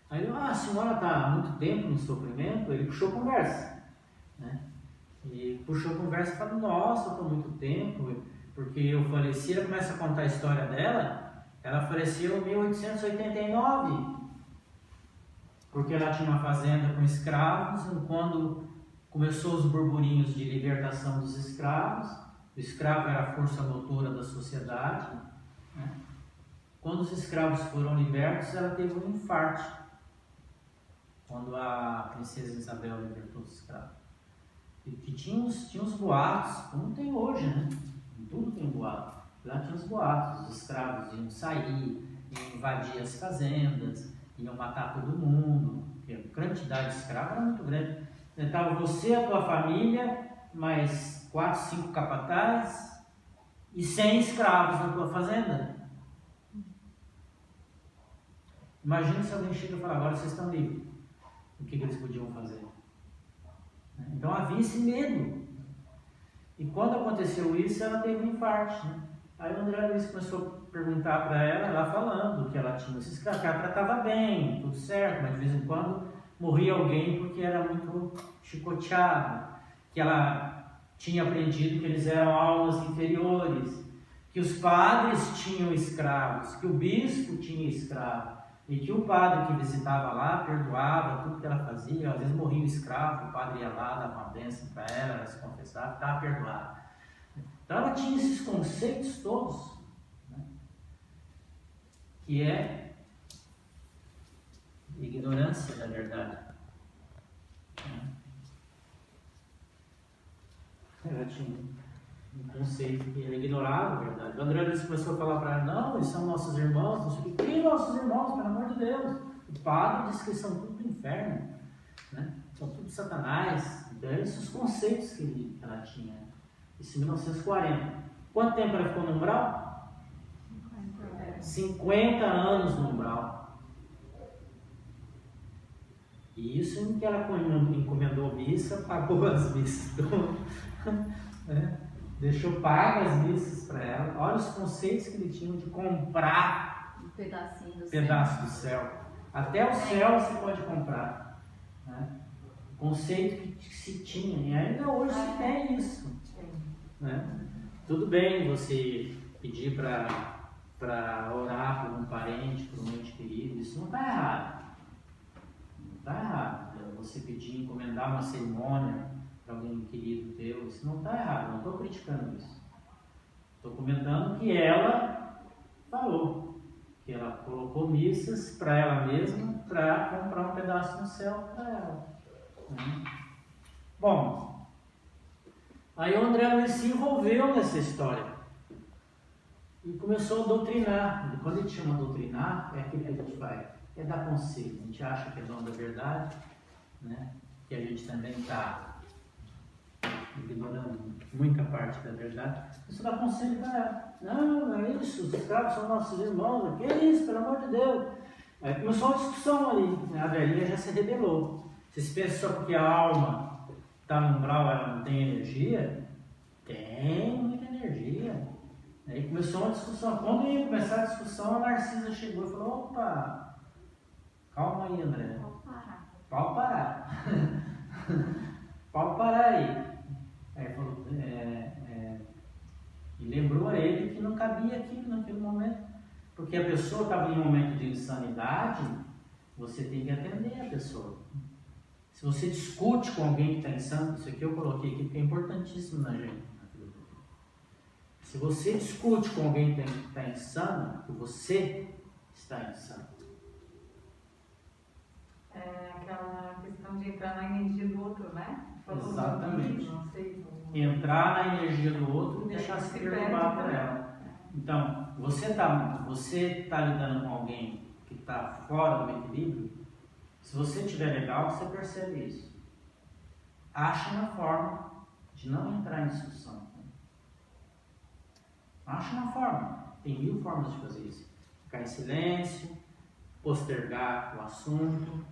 Aí, a senhora está há muito tempo no sofrimento, ele puxou conversa. Né? E puxou conversa e falou, nossa, estou muito tempo, porque eu faleci, ela começa a contar a história dela, ela faleceu em 1889. Porque ela tinha uma fazenda com escravos, e quando começou os burburinhos de libertação dos escravos, o escravo era a força motora da sociedade, né? Quando os escravos foram libertos, ela teve um infarto, quando a princesa Isabel libertou os escravos. E que tinha uns boatos, como tem hoje, né? Tudo tem boato. Lá tinha os boatos, os escravos iam sair, iam invadir as fazendas, iam matar todo mundo, porque a quantidade de escravos era muito grande. Estava você, a tua família, mais 4, 5 capatazes e 100 escravos na tua fazenda. Imagina se alguém chega e fala, agora vocês estão livres. O que eles podiam fazer? Então havia esse medo. E quando aconteceu isso, ela teve um infarto, né? Aí o André Luiz começou a perguntar para ela falando que ela tinha esses escravos, que ela tratava bem, tudo certo, mas de vez em quando morria alguém porque era muito chicoteado, que ela tinha aprendido que eles eram almas inferiores, que os padres tinham escravos, que o bispo tinha escravo, e que o padre que visitava lá perdoava tudo que ela fazia. Às vezes morria um escravo, o padre ia lá, dava uma bênção para ela se confessava, estava perdoada. Então ela tinha esses conceitos todos, né? Que é ignorância da verdade. Ela tinha um conceito que ela ignorava a verdade. O André Luiz começou a falar para ela, não, eles são nossos irmãos, não sei o que. Quem nossos irmãos, pelo amor de Deus? O padre disse que eles são tudo do inferno, né? São tudo Satanás. Então esses os conceitos que ela tinha. Isso em 1940. Quanto tempo ela ficou no umbral? 50 anos no umbral. E isso em que ela encomendou missa, pagou as missas. Né? Deixou pagas as missas para ela. Olha os conceitos que ele tinha de comprar um pedacinho do pedaço do céu. Até o céu você pode comprar, né? Conceito que se tinha, e ainda hoje se tem isso, né? Tudo bem você pedir para orar por um parente, por um ente querido, isso não está errado. Não está errado. Você pedir, encomendar uma cerimônia para alguém querido teu, isso não está errado. Não estou criticando isso. Estou comentando que ela falou, que ela colocou missas para ela mesma para comprar um pedaço no céu para ela. Bom, aí o André Luiz se envolveu nessa história e começou a doutrinar. E quando a gente chama doutrinar, é aquilo que a gente faz, é dar conselho. A gente acha que é dono da verdade, né? Que a gente também está ignorando muita parte da verdade. Isso dá conselho para ela. Não é isso, os escravos são nossos irmãos. Que é isso, pelo amor de Deus. Aí começou uma discussão ali, a velhinha já se rebelou. Vocês pensam só porque a alma está no umbral, ela não tem energia? Tem muita energia. Aí começou uma discussão. Quando ia começar a discussão, a Narcisa chegou e falou, opa, calma aí, André. Pode parar. Pode parar aí. Aí falou, e lembrou a ele que não cabia aquilo naquele momento. Porque a pessoa estava em um momento de insanidade, você tem que atender a pessoa. Se você discute com alguém que está insano, isso aqui eu coloquei aqui porque é importantíssimo na gente. Se você discute com alguém que está insano, você está insano. É aquela questão de entrar na energia do outro, né? Falou Exatamente. Não sei. Entrar na energia do outro e deixar se perturbar por ela. Então, você tá lidando com alguém que está fora do equilíbrio. Se você estiver legal, você percebe isso. Ache uma forma de não entrar em discussão. Ache uma forma. Tem 1000 formas de fazer isso. Ficar em silêncio, postergar o assunto.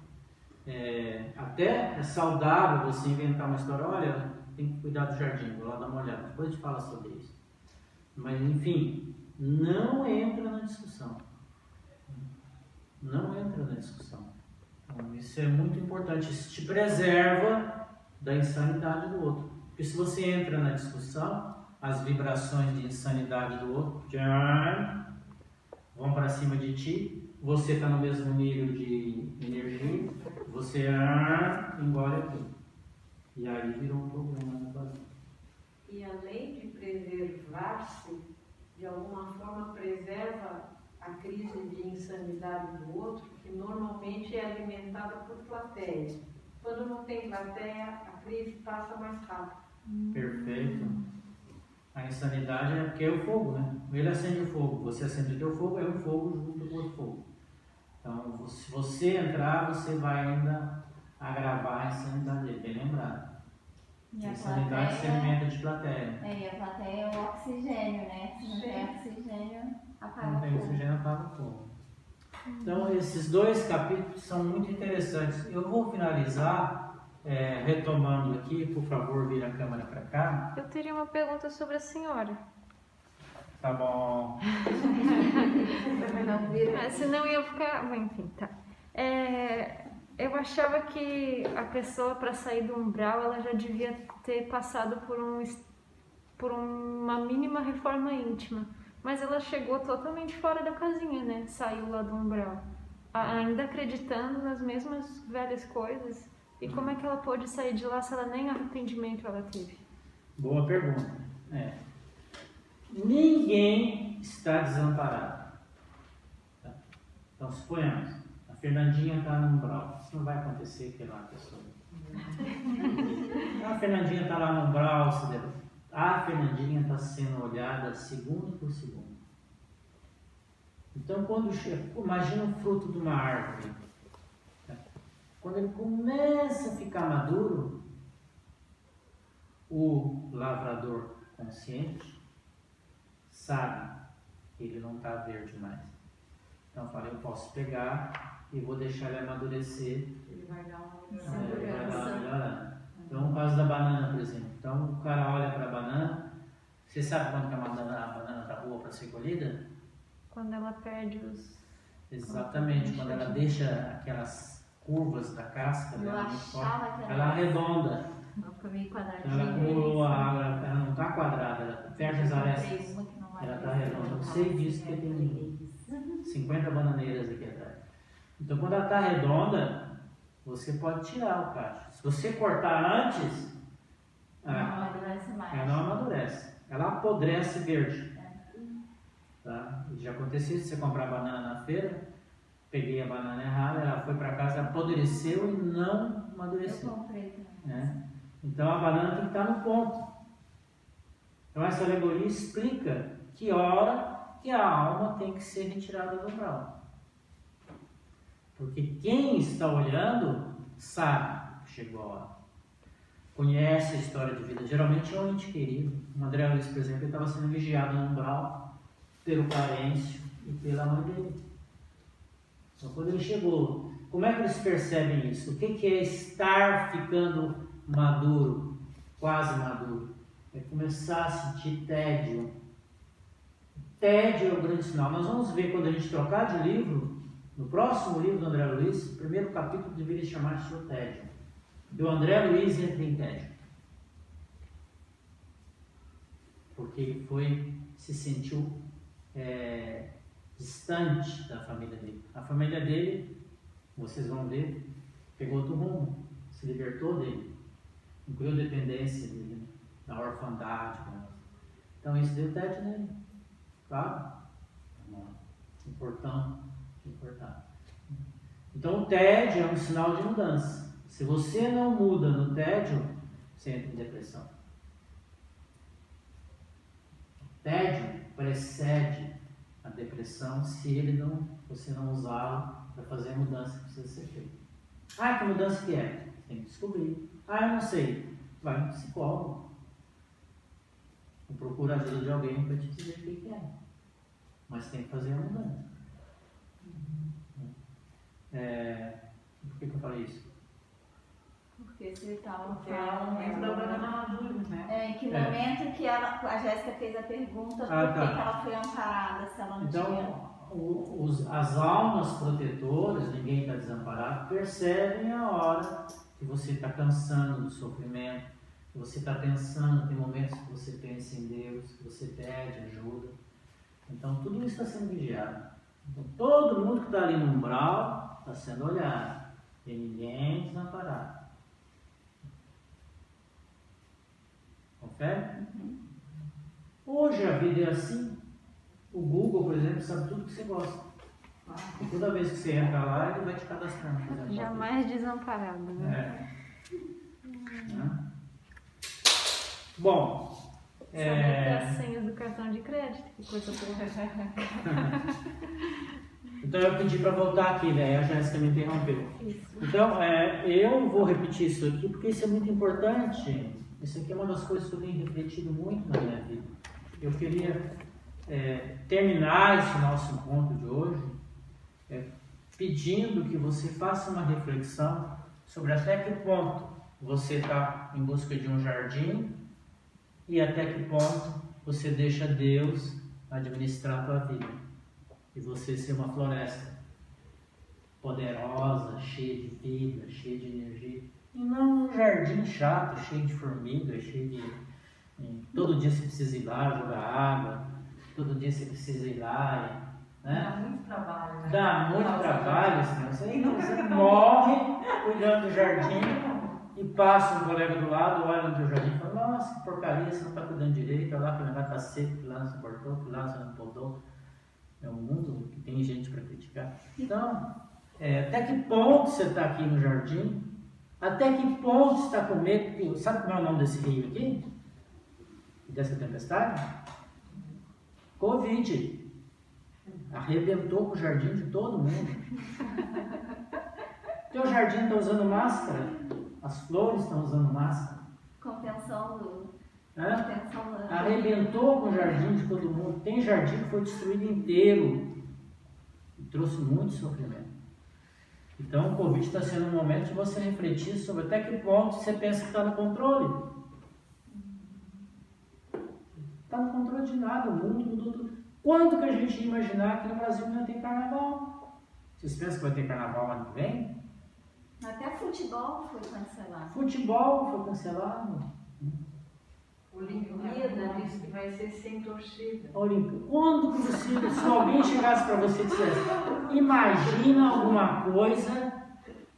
Até é saudável você inventar uma história. Olha, tem que cuidar do jardim, vou lá dar uma olhada. Depois a gente fala sobre isso. Mas, enfim, não entra na discussão. Não entra na discussão. Então, isso é muito importante. Isso te preserva da insanidade do outro. Porque se você entra na discussão, as vibrações de insanidade do outro vão para cima de ti. Você está no mesmo nível de energia. Você engole aquilo. E aí virou um problema na tua vida. E além de preservar-se, de alguma forma preserva a crise de insanidade do outro, que normalmente é alimentada por plateia. Quando não tem plateia, a crise passa mais rápido. Perfeito. A insanidade é porque é o fogo, né? Ele acende o fogo, você acende o teu fogo, é um fogo junto com o outro fogo. Então, se você entrar, você vai ainda agravar a insanidade dele, bem lembrado. E A a insanidade se alimenta de plateia. E a plateia é o oxigênio, né? Se não tem oxigênio, apaga Não o tem fogo. oxigênio, apaga o fogo. Então, esses dois capítulos são muito interessantes. Eu vou finalizar retomando aqui, por favor, vira a câmera para cá. Eu teria uma pergunta sobre a senhora. Tá bom. Não vira. Senão ia ficar. Bom, enfim, tá. Eu achava que a pessoa, para sair do umbral, ela já devia ter passado por uma mínima reforma íntima. Mas ela chegou totalmente fora da casinha, né? Saiu lá do umbral. Ainda acreditando nas mesmas velhas coisas. E como é que ela pôde sair de lá se ela nem arrependimento ela teve? Boa pergunta. Ninguém está desamparado. Tá? Então, suponhamos, a Fernandinha está no umbral. Isso não vai acontecer pela pessoa. A Fernandinha está lá no umbral, a Fernandinha está sendo olhada segundo por segundo. Então, quando imagina o fruto de uma árvore. Tá? Quando ele começa a ficar maduro, o lavrador consciente sabe que ele não está verde mais. Então, eu falei, eu posso pegar e vou deixar ele amadurecer. Ele vai dar uma melhorada. Então, no caso da banana, por exemplo. Então, o cara olha para a banana. Você sabe quando que a banana está boa para ser colhida? Quando ela perde os... Exatamente, quando ela deixa aquelas curvas da casca, Eu ela achava que ela arredonda. Ela foi meio quadradinha. Então, ela acumulou a água, ela não está quadrada, ela perde as arestas. Ela está redonda. Eu sei disso porque tem 50 bananeiras aqui atrás. Então, quando ela está redonda, você pode tirar o cacho. Se você cortar antes, Não amadurece mais. ela não amadurece. Ela apodrece verde. Tá? Já aconteceu de você comprar banana na feira, peguei a banana errada, ela foi para casa, apodreceu e não amadureceu. Eu comprei também. Né? Então a banana tem que estar no ponto. Então essa alegoria explica que hora que a alma tem que ser retirada do umbral. Porque quem está olhando sabe que chegou a hora. Conhece a história de vida. Geralmente é um ente querido. O André Luiz, por exemplo, estava sendo vigiado no umbral pelo Clarencio e pela mãe dele. Então quando ele chegou, como é que eles percebem isso? O que é estar ficando maduro, quase maduro? É começar a sentir tédio. Tédio é o grande sinal. Nós vamos ver quando a gente trocar de livro, no próximo livro do André Luiz, o primeiro capítulo deveria chamar-se O Tédio. E o André Luiz entra em tédio. Porque ele se sentiu distante da família dele. A família dele, vocês vão ver, pegou outro rumo, se libertou dele, incluiu dependência dele, da orfandade. Então isso deu tédio nele, claro. Importante. Então o tédio é um sinal de mudança. Se você não muda no tédio, você entra em depressão. O tédio precede a depressão se você não usá-lo para fazer a mudança que precisa ser feita. Que mudança que é? Você tem que descobrir. Eu não sei. Vai no psicólogo. Ou procura a ajuda de alguém para te dizer o que é. Mas tem que fazer a mudança. Por que eu falei isso? Porque você estava Porque é o momento da banana madura, né? Em que momento que a Jéssica fez a pergunta por que ela foi amparada, se ela não tinha... Então, as almas protetoras, ninguém está desamparado, percebem a hora que você está cansando do sofrimento, que você está pensando, tem momentos que você pensa em Deus, que você pede ajuda. Então, tudo isso está sendo vigiado. Então, todo mundo que está ali no umbral está sendo olhado. E ninguém desamparado. Confere? Hoje a vida é assim. O Google, por exemplo, sabe tudo que você gosta. E toda vez que você entra lá, ele vai te cadastrando. Jamais desamparado, né? Bom, As senhas do cartão de crédito, que coisa boa. Então eu pedi para voltar aqui, né? A Jéssica me interrompeu. Então, eu vou repetir isso aqui porque isso é muito importante. Isso aqui é uma das coisas que eu tenho refletido muito na minha vida. Eu queria terminar esse nosso encontro de hoje pedindo que você faça uma reflexão sobre até que ponto você está em busca de um jardim e até que ponto você deixa Deus administrar a tua vida e você ser uma floresta poderosa, cheia de vida, cheia de energia, e não um jardim chato, cheio de formigas, cheio de... todo dia você precisa ir lá jogar água, todo dia você precisa ir lá, né? Dá muito trabalho, né? Dá muito trabalho, senão você morre cuidando do jardim e passa um colega do lado, olha no teu jardim e fala, nossa, que porcaria, você não está cuidando direito, olha lá que o negócio está seco, que lá não se cortou, que lá você não podou. É um mundo que tem gente para criticar. Então, até que ponto você está aqui no jardim? Até que ponto você está com medo? Sabe qual é o nome desse rio aqui? Dessa tempestade? Covid. Arrebentou com o jardim de todo mundo. Teu jardim está usando máscara? As flores estão usando máscara? Contenção do... Arrebentou com o jardim de todo mundo. Tem jardim que foi destruído inteiro e trouxe muito sofrimento. Então o Covid está sendo um momento de você refletir sobre até que ponto você pensa que está no controle. Está no controle de nada, o mundo mudou tudo. Quando que a gente ia imaginar que no Brasil não ia ter carnaval? Vocês pensam que vai ter carnaval ano que vem? Até futebol foi cancelado. Futebol foi cancelado. Olimpíada diz que vai ser sem torcida. Quando que se alguém chegasse para você e dissesse, imagina alguma coisa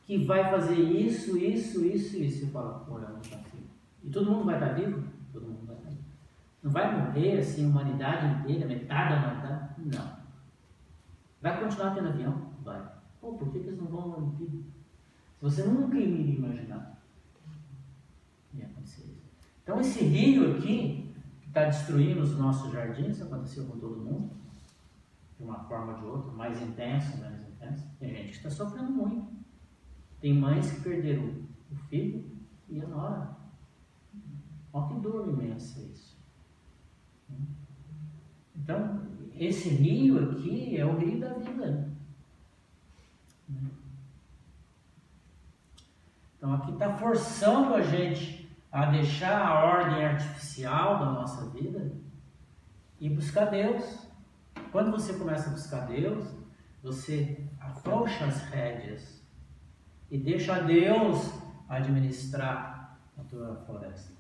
que vai fazer isso, você fala, olha, não está assim. E todo mundo vai estar vivo? Todo mundo vai estar vivo. Não vai morrer assim a humanidade inteira, metade da humanidade? Não. Vai continuar tendo avião? Vai. Pô, por que eles não vão na Olimpíada? Se você nunca iria imaginar, ia acontecer isso. Então esse rio aqui, que está destruindo os nossos jardins, aconteceu com todo mundo, de uma forma ou de outra, mais intenso, menos intenso. Tem gente que está sofrendo muito. Tem mães que perderam o filho e a nora. Olha que dor imensa isso. Então, esse rio aqui é o rio da vida. Então aqui está forçando a gente a deixar a ordem artificial da nossa vida e buscar Deus. Quando você começa a buscar Deus, você afrouxa as rédeas e deixa Deus administrar a tua floresta.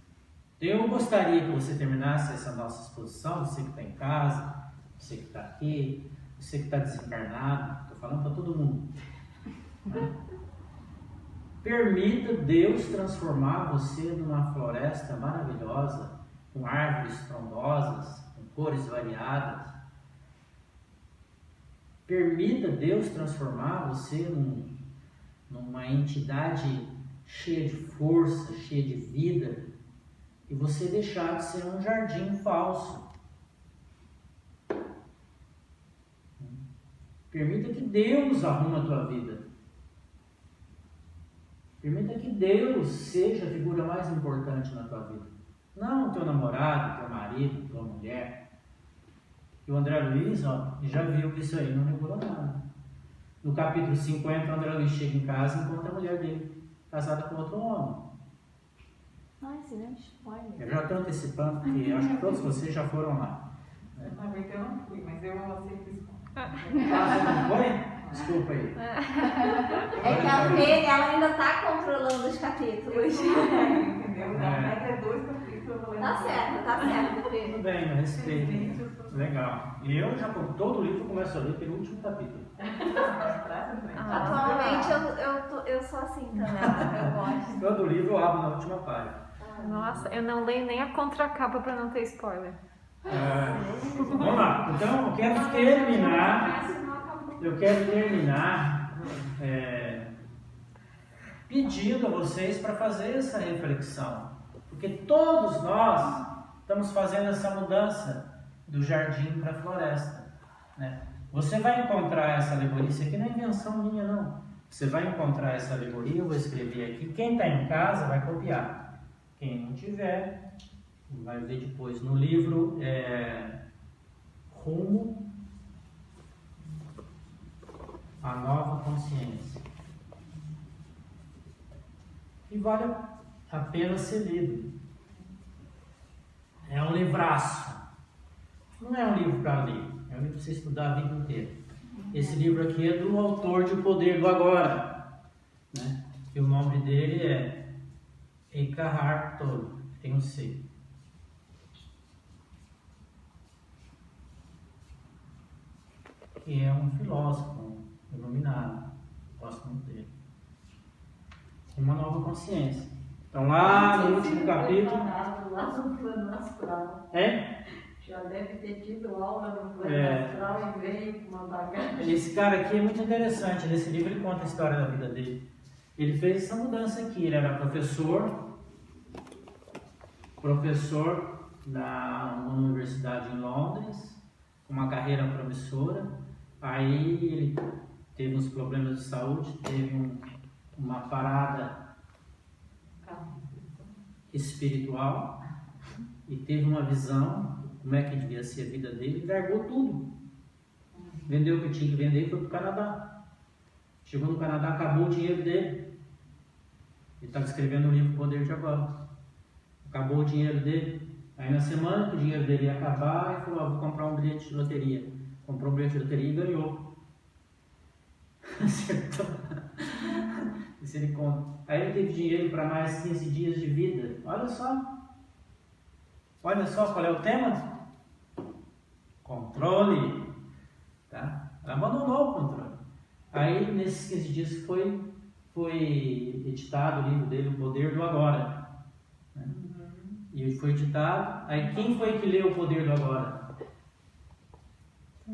Eu gostaria que você terminasse essa nossa exposição, você que está em casa, você que está aqui, você que está desencarnado, estou falando para todo mundo. Né? Permita Deus transformar você numa floresta maravilhosa, com árvores frondosas, com cores variadas. Permita Deus transformar você numa entidade cheia de força, cheia de vida, e você deixar de ser um jardim falso. Permita que Deus arrume a tua vida. Permita que Deus seja a figura mais importante na tua vida. Não teu namorado, teu marido, tua mulher. E o André Luiz já viu que isso aí não regulou nada. No capítulo 50, o André Luiz chega em casa e encontra a mulher dele, casada com outro homem. Ai, excelente spoiler. Eu já estou antecipando, porque acho que todos vocês já foram lá. Na verdade eu não fui, mas eu aceito isso. Você não foi? Desculpa aí. É que a Fê, ela ainda está controlando os capítulos. Entendeu? Na regra é 2 capítulos, eu vou ler. Tá certo, Fê. Tudo bem, eu respeito. Legal. E eu já, todo livro, começo a ler pelo último capítulo. Atualmente eu sou assim também, eu gosto. Todo livro eu abro na última página. Nossa, eu não leio nem a contracapa para não ter spoiler. Vamos lá. Então, eu quero terminar pedindo a vocês para fazer essa reflexão. Porque todos nós estamos fazendo essa mudança do jardim para a floresta, né? Você vai encontrar essa alegoria, isso aqui não é invenção minha não. Você vai encontrar essa alegoria, eu vou escrever aqui. Quem está em casa vai copiar. Quem não tiver, vai ver depois no livro Rumo à Nova Consciência. E vale a pena ser lido. É um livraço. Não é um livro para ler, é um livro para você estudar a vida inteira. Esse livro aqui é do autor de O Poder do Agora, né? E o nome dele é Eckhart Tolle, tem um C. Que é um filósofo iluminado, gosto muito dele. Uma nova consciência. Então lá no último capítulo... Lá no plano astral. É? Já deve ter tido aula no plano astral e veio com uma bagagem. Esse cara aqui é muito interessante. Nesse livro ele conta a história da vida dele. Ele fez essa mudança aqui. Ele era professor na universidade em Londres, com uma carreira promissora. Aí ele teve uns problemas de saúde, teve uma parada espiritual e teve uma visão como é que devia ser a vida dele e largou tudo. Vendeu o que tinha que vender e foi para o Canadá. Chegou no Canadá, acabou o dinheiro dele. Ele estava escrevendo o livro Poder de Agora. Acabou o dinheiro dele. Aí na semana que o dinheiro dele ia acabar, ele falou, vou comprar um bilhete de loteria. Comprou um bilhete de loteria e ganhou. Acertou. Isso ele conta. Aí ele teve dinheiro para mais 15 dias de vida. Olha só. Olha só qual é o tema. Controle. Tá? Ela abandonou o controle. Aí nesses 15 dias foi editado o livro dele, O Poder do Agora. Né? E foi editado. Aí quem foi que leu O Poder do Agora?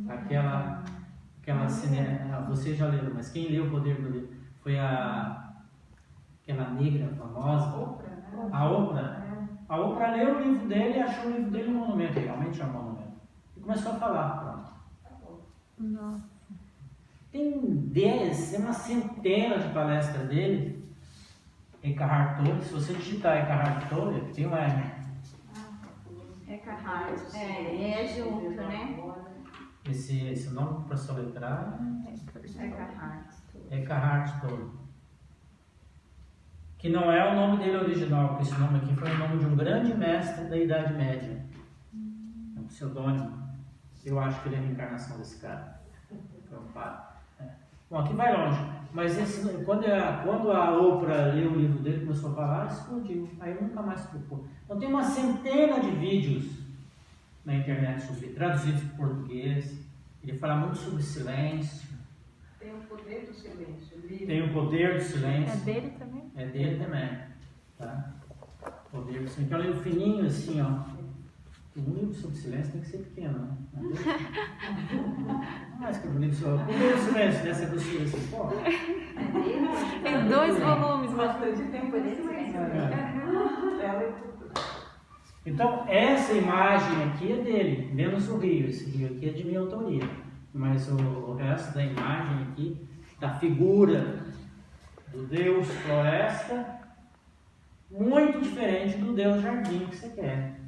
Aquela vocês já leram, mas quem leu O Poder do Livro? Foi aquela negra famosa, Oprah, né? a Oprah. A Oprah leu o livro dele e achou o livro dele um monumento, realmente é um monumento. E começou a falar, pronto. Nossa. Tem uma centena de palestras dele, Eckhart Tolle. Se você digitar Eckhart Tolle, tem uma... Eckhart. É junto, né? Esse nome para soletrar Eckhart. Eckhart Tolle. Que não é o nome dele original, porque esse nome aqui foi o nome de um grande mestre da Idade Média. É um pseudônimo. Eu acho que ele é a reencarnação desse cara. Bom, aqui vai longe. Mas quando a Oprah leu o livro dele, começou a falar, explodiu. Aí nunca mais preocupou. Então tem uma centena de vídeos na internet traduzidos para o português. Ele fala muito sobre silêncio. Tem o Poder do Silêncio. Tem o Poder do Silêncio. É dele também? É dele também. Tá? Poder do Silêncio. Então, é um livro fininho assim, ó. Um livro sobre silêncio tem que ser pequeno, né? Não, escrever um livro sobre Poder do Silêncio, nessa do silêncio. Pô. Tem 2 volumes, mas... Bastante tempo de silêncio. Então, essa imagem aqui é dele, menos o rio. Esse rio aqui é de minha autoria. Mas o resto da imagem aqui, da figura do Deus Floresta, muito diferente do Deus Jardim que você quer.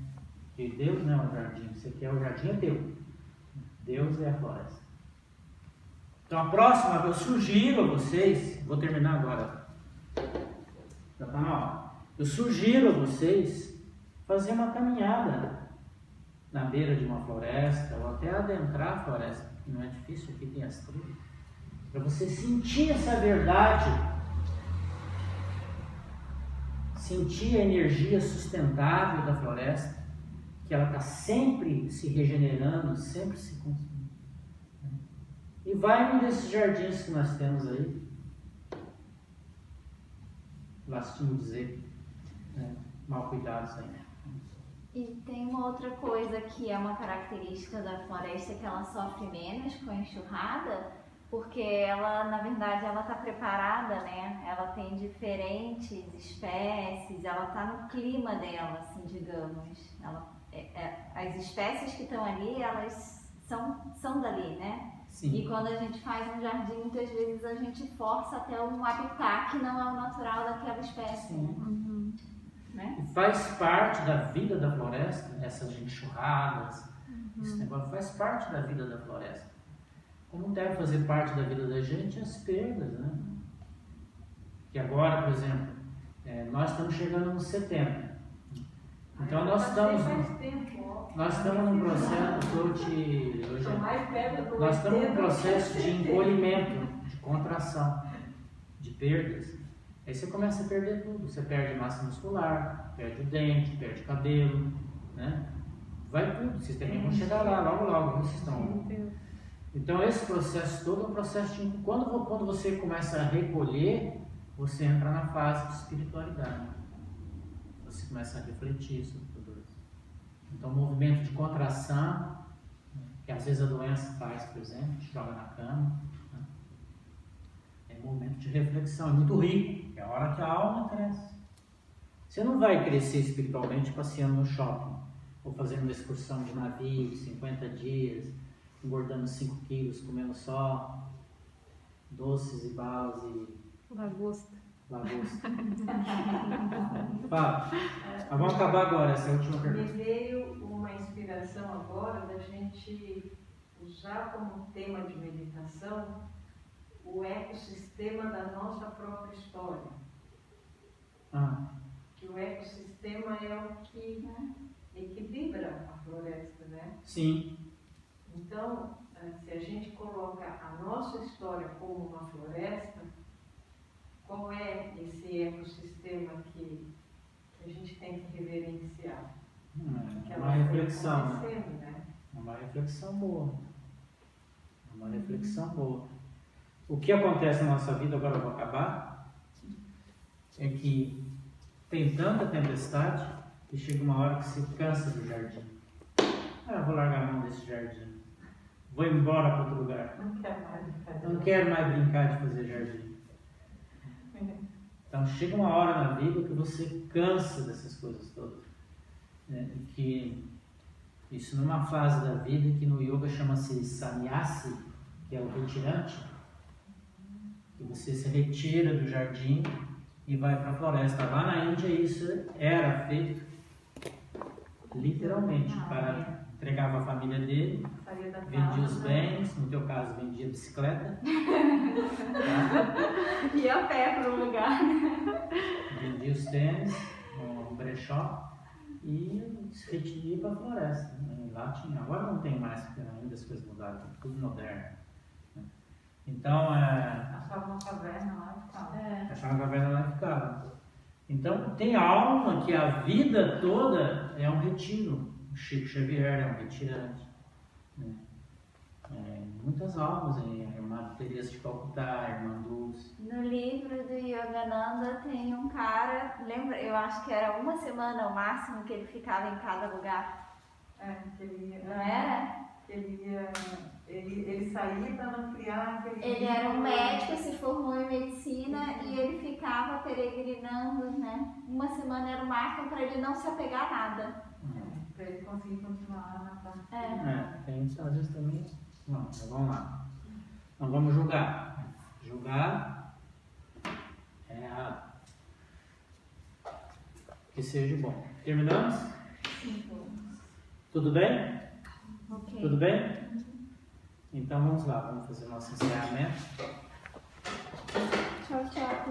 Porque Deus não é o jardim, você quer o jardim é teu. Deus é a floresta. Então a próxima, eu sugiro a vocês, vou terminar agora. Já está na hora. Eu sugiro a vocês fazer uma caminhada na beira de uma floresta, ou até adentrar a floresta, que não é difícil, aqui tem as trilhas, para você sentir essa verdade, sentir a energia sustentável da floresta, que ela está sempre se regenerando, sempre se consumindo. E vai num desses jardins que nós temos aí, lastimos dizer, né, mal cuidados ainda. E tem uma outra coisa que é uma característica da floresta, que ela sofre menos com a enxurrada, porque ela, na verdade, ela está preparada, né? Ela tem diferentes espécies, ela está no clima dela, assim, digamos. Ela as espécies que estão ali, elas são dali, né? Sim. E quando a gente faz um jardim, muitas vezes a gente força até um habitat que não é o natural daquela espécie, né? E faz parte da vida da floresta, essas enxurradas, esse negócio faz parte da vida da floresta. Como deve fazer parte da vida da gente as perdas, né? Que agora, por exemplo, nós estamos chegando no setembro. Então nós estamos num processo de encolhimento, de contração, de perdas. Aí você começa a perder tudo. Você perde massa muscular, perde o dente, perde o cabelo, né? Vai tudo. Vocês também vão chegar lá, logo, vocês estão. Então esse processo todo é um processo de... Quando você começa a recolher, você entra na fase de espiritualidade. Você começa a refletir sobre tudo isso. Então, o movimento de contração, que às vezes a doença faz, por exemplo, te joga na cama, né? É um momento de reflexão, é muito rico, é a hora que a alma cresce. Você não vai crescer espiritualmente passeando no shopping, ou fazendo uma excursão de navio, 50 dias, engordando 5 quilos, comendo só doces e balas e... Lagosta. Fala. Vamos acabar agora, essa é a última pergunta. Me veio uma inspiração agora da gente usar como tema de meditação o ecossistema da nossa própria história. Que o ecossistema é o que equilibra a floresta, né? Sim. Então, se a gente coloca a nossa história como uma floresta, qual é esse ecossistema que a gente tem que reverenciar? É uma reflexão, né? É uma reflexão boa. É uma reflexão boa. O que acontece na nossa vida, agora eu vou acabar, é que tem tanta tempestade que chega uma hora que se cansa do jardim. Eu vou largar a mão desse jardim. Vou embora para outro lugar. Não quero mais brincar de fazer jardim. Então chega uma hora na vida que você cansa dessas coisas todas, né? E que isso numa fase da vida que no yoga chama-se sannyasi, que é o retirante, que você se retira do jardim e vai para a floresta. Lá na Índia isso era feito literalmente. O cara entregava a família dele, vendia os bens, no teu caso vendia bicicleta, tá? E a pé para o lugar. Vendia os tênis no brechó e se retiria para a floresta. Lá tinha, agora não tem mais, porque ainda as coisas mudaram, tudo moderno. Então, Achava uma caverna lá e ficava. Achava uma caverna lá e ficava. Então, tem alma que a vida toda é um retiro. O Chico Xavier é um retirante. Né? Muitas almas, a irmã Teresa de Calcutá, a irmã Dulce. No livro do Yogananda tem um cara, lembra? Eu acho que era uma semana ao máximo que ele ficava em cada lugar. Que ele ia, Não era? Ele saía para não criar aquele... Ele era um médico, se formou em medicina e ele ficava peregrinando, né? Uma semana era o máximo para ele não se apegar a nada. Para ele conseguir continuar na parte. Tem isso às vezes também. Não, então vamos lá. Não vamos julgar. Julgar é errado. Que seja bom. Terminamos? Sim. Tudo bem? Ok. Tudo bem? Então vamos lá, vamos fazer o nosso encerramento. Tchau, pessoal.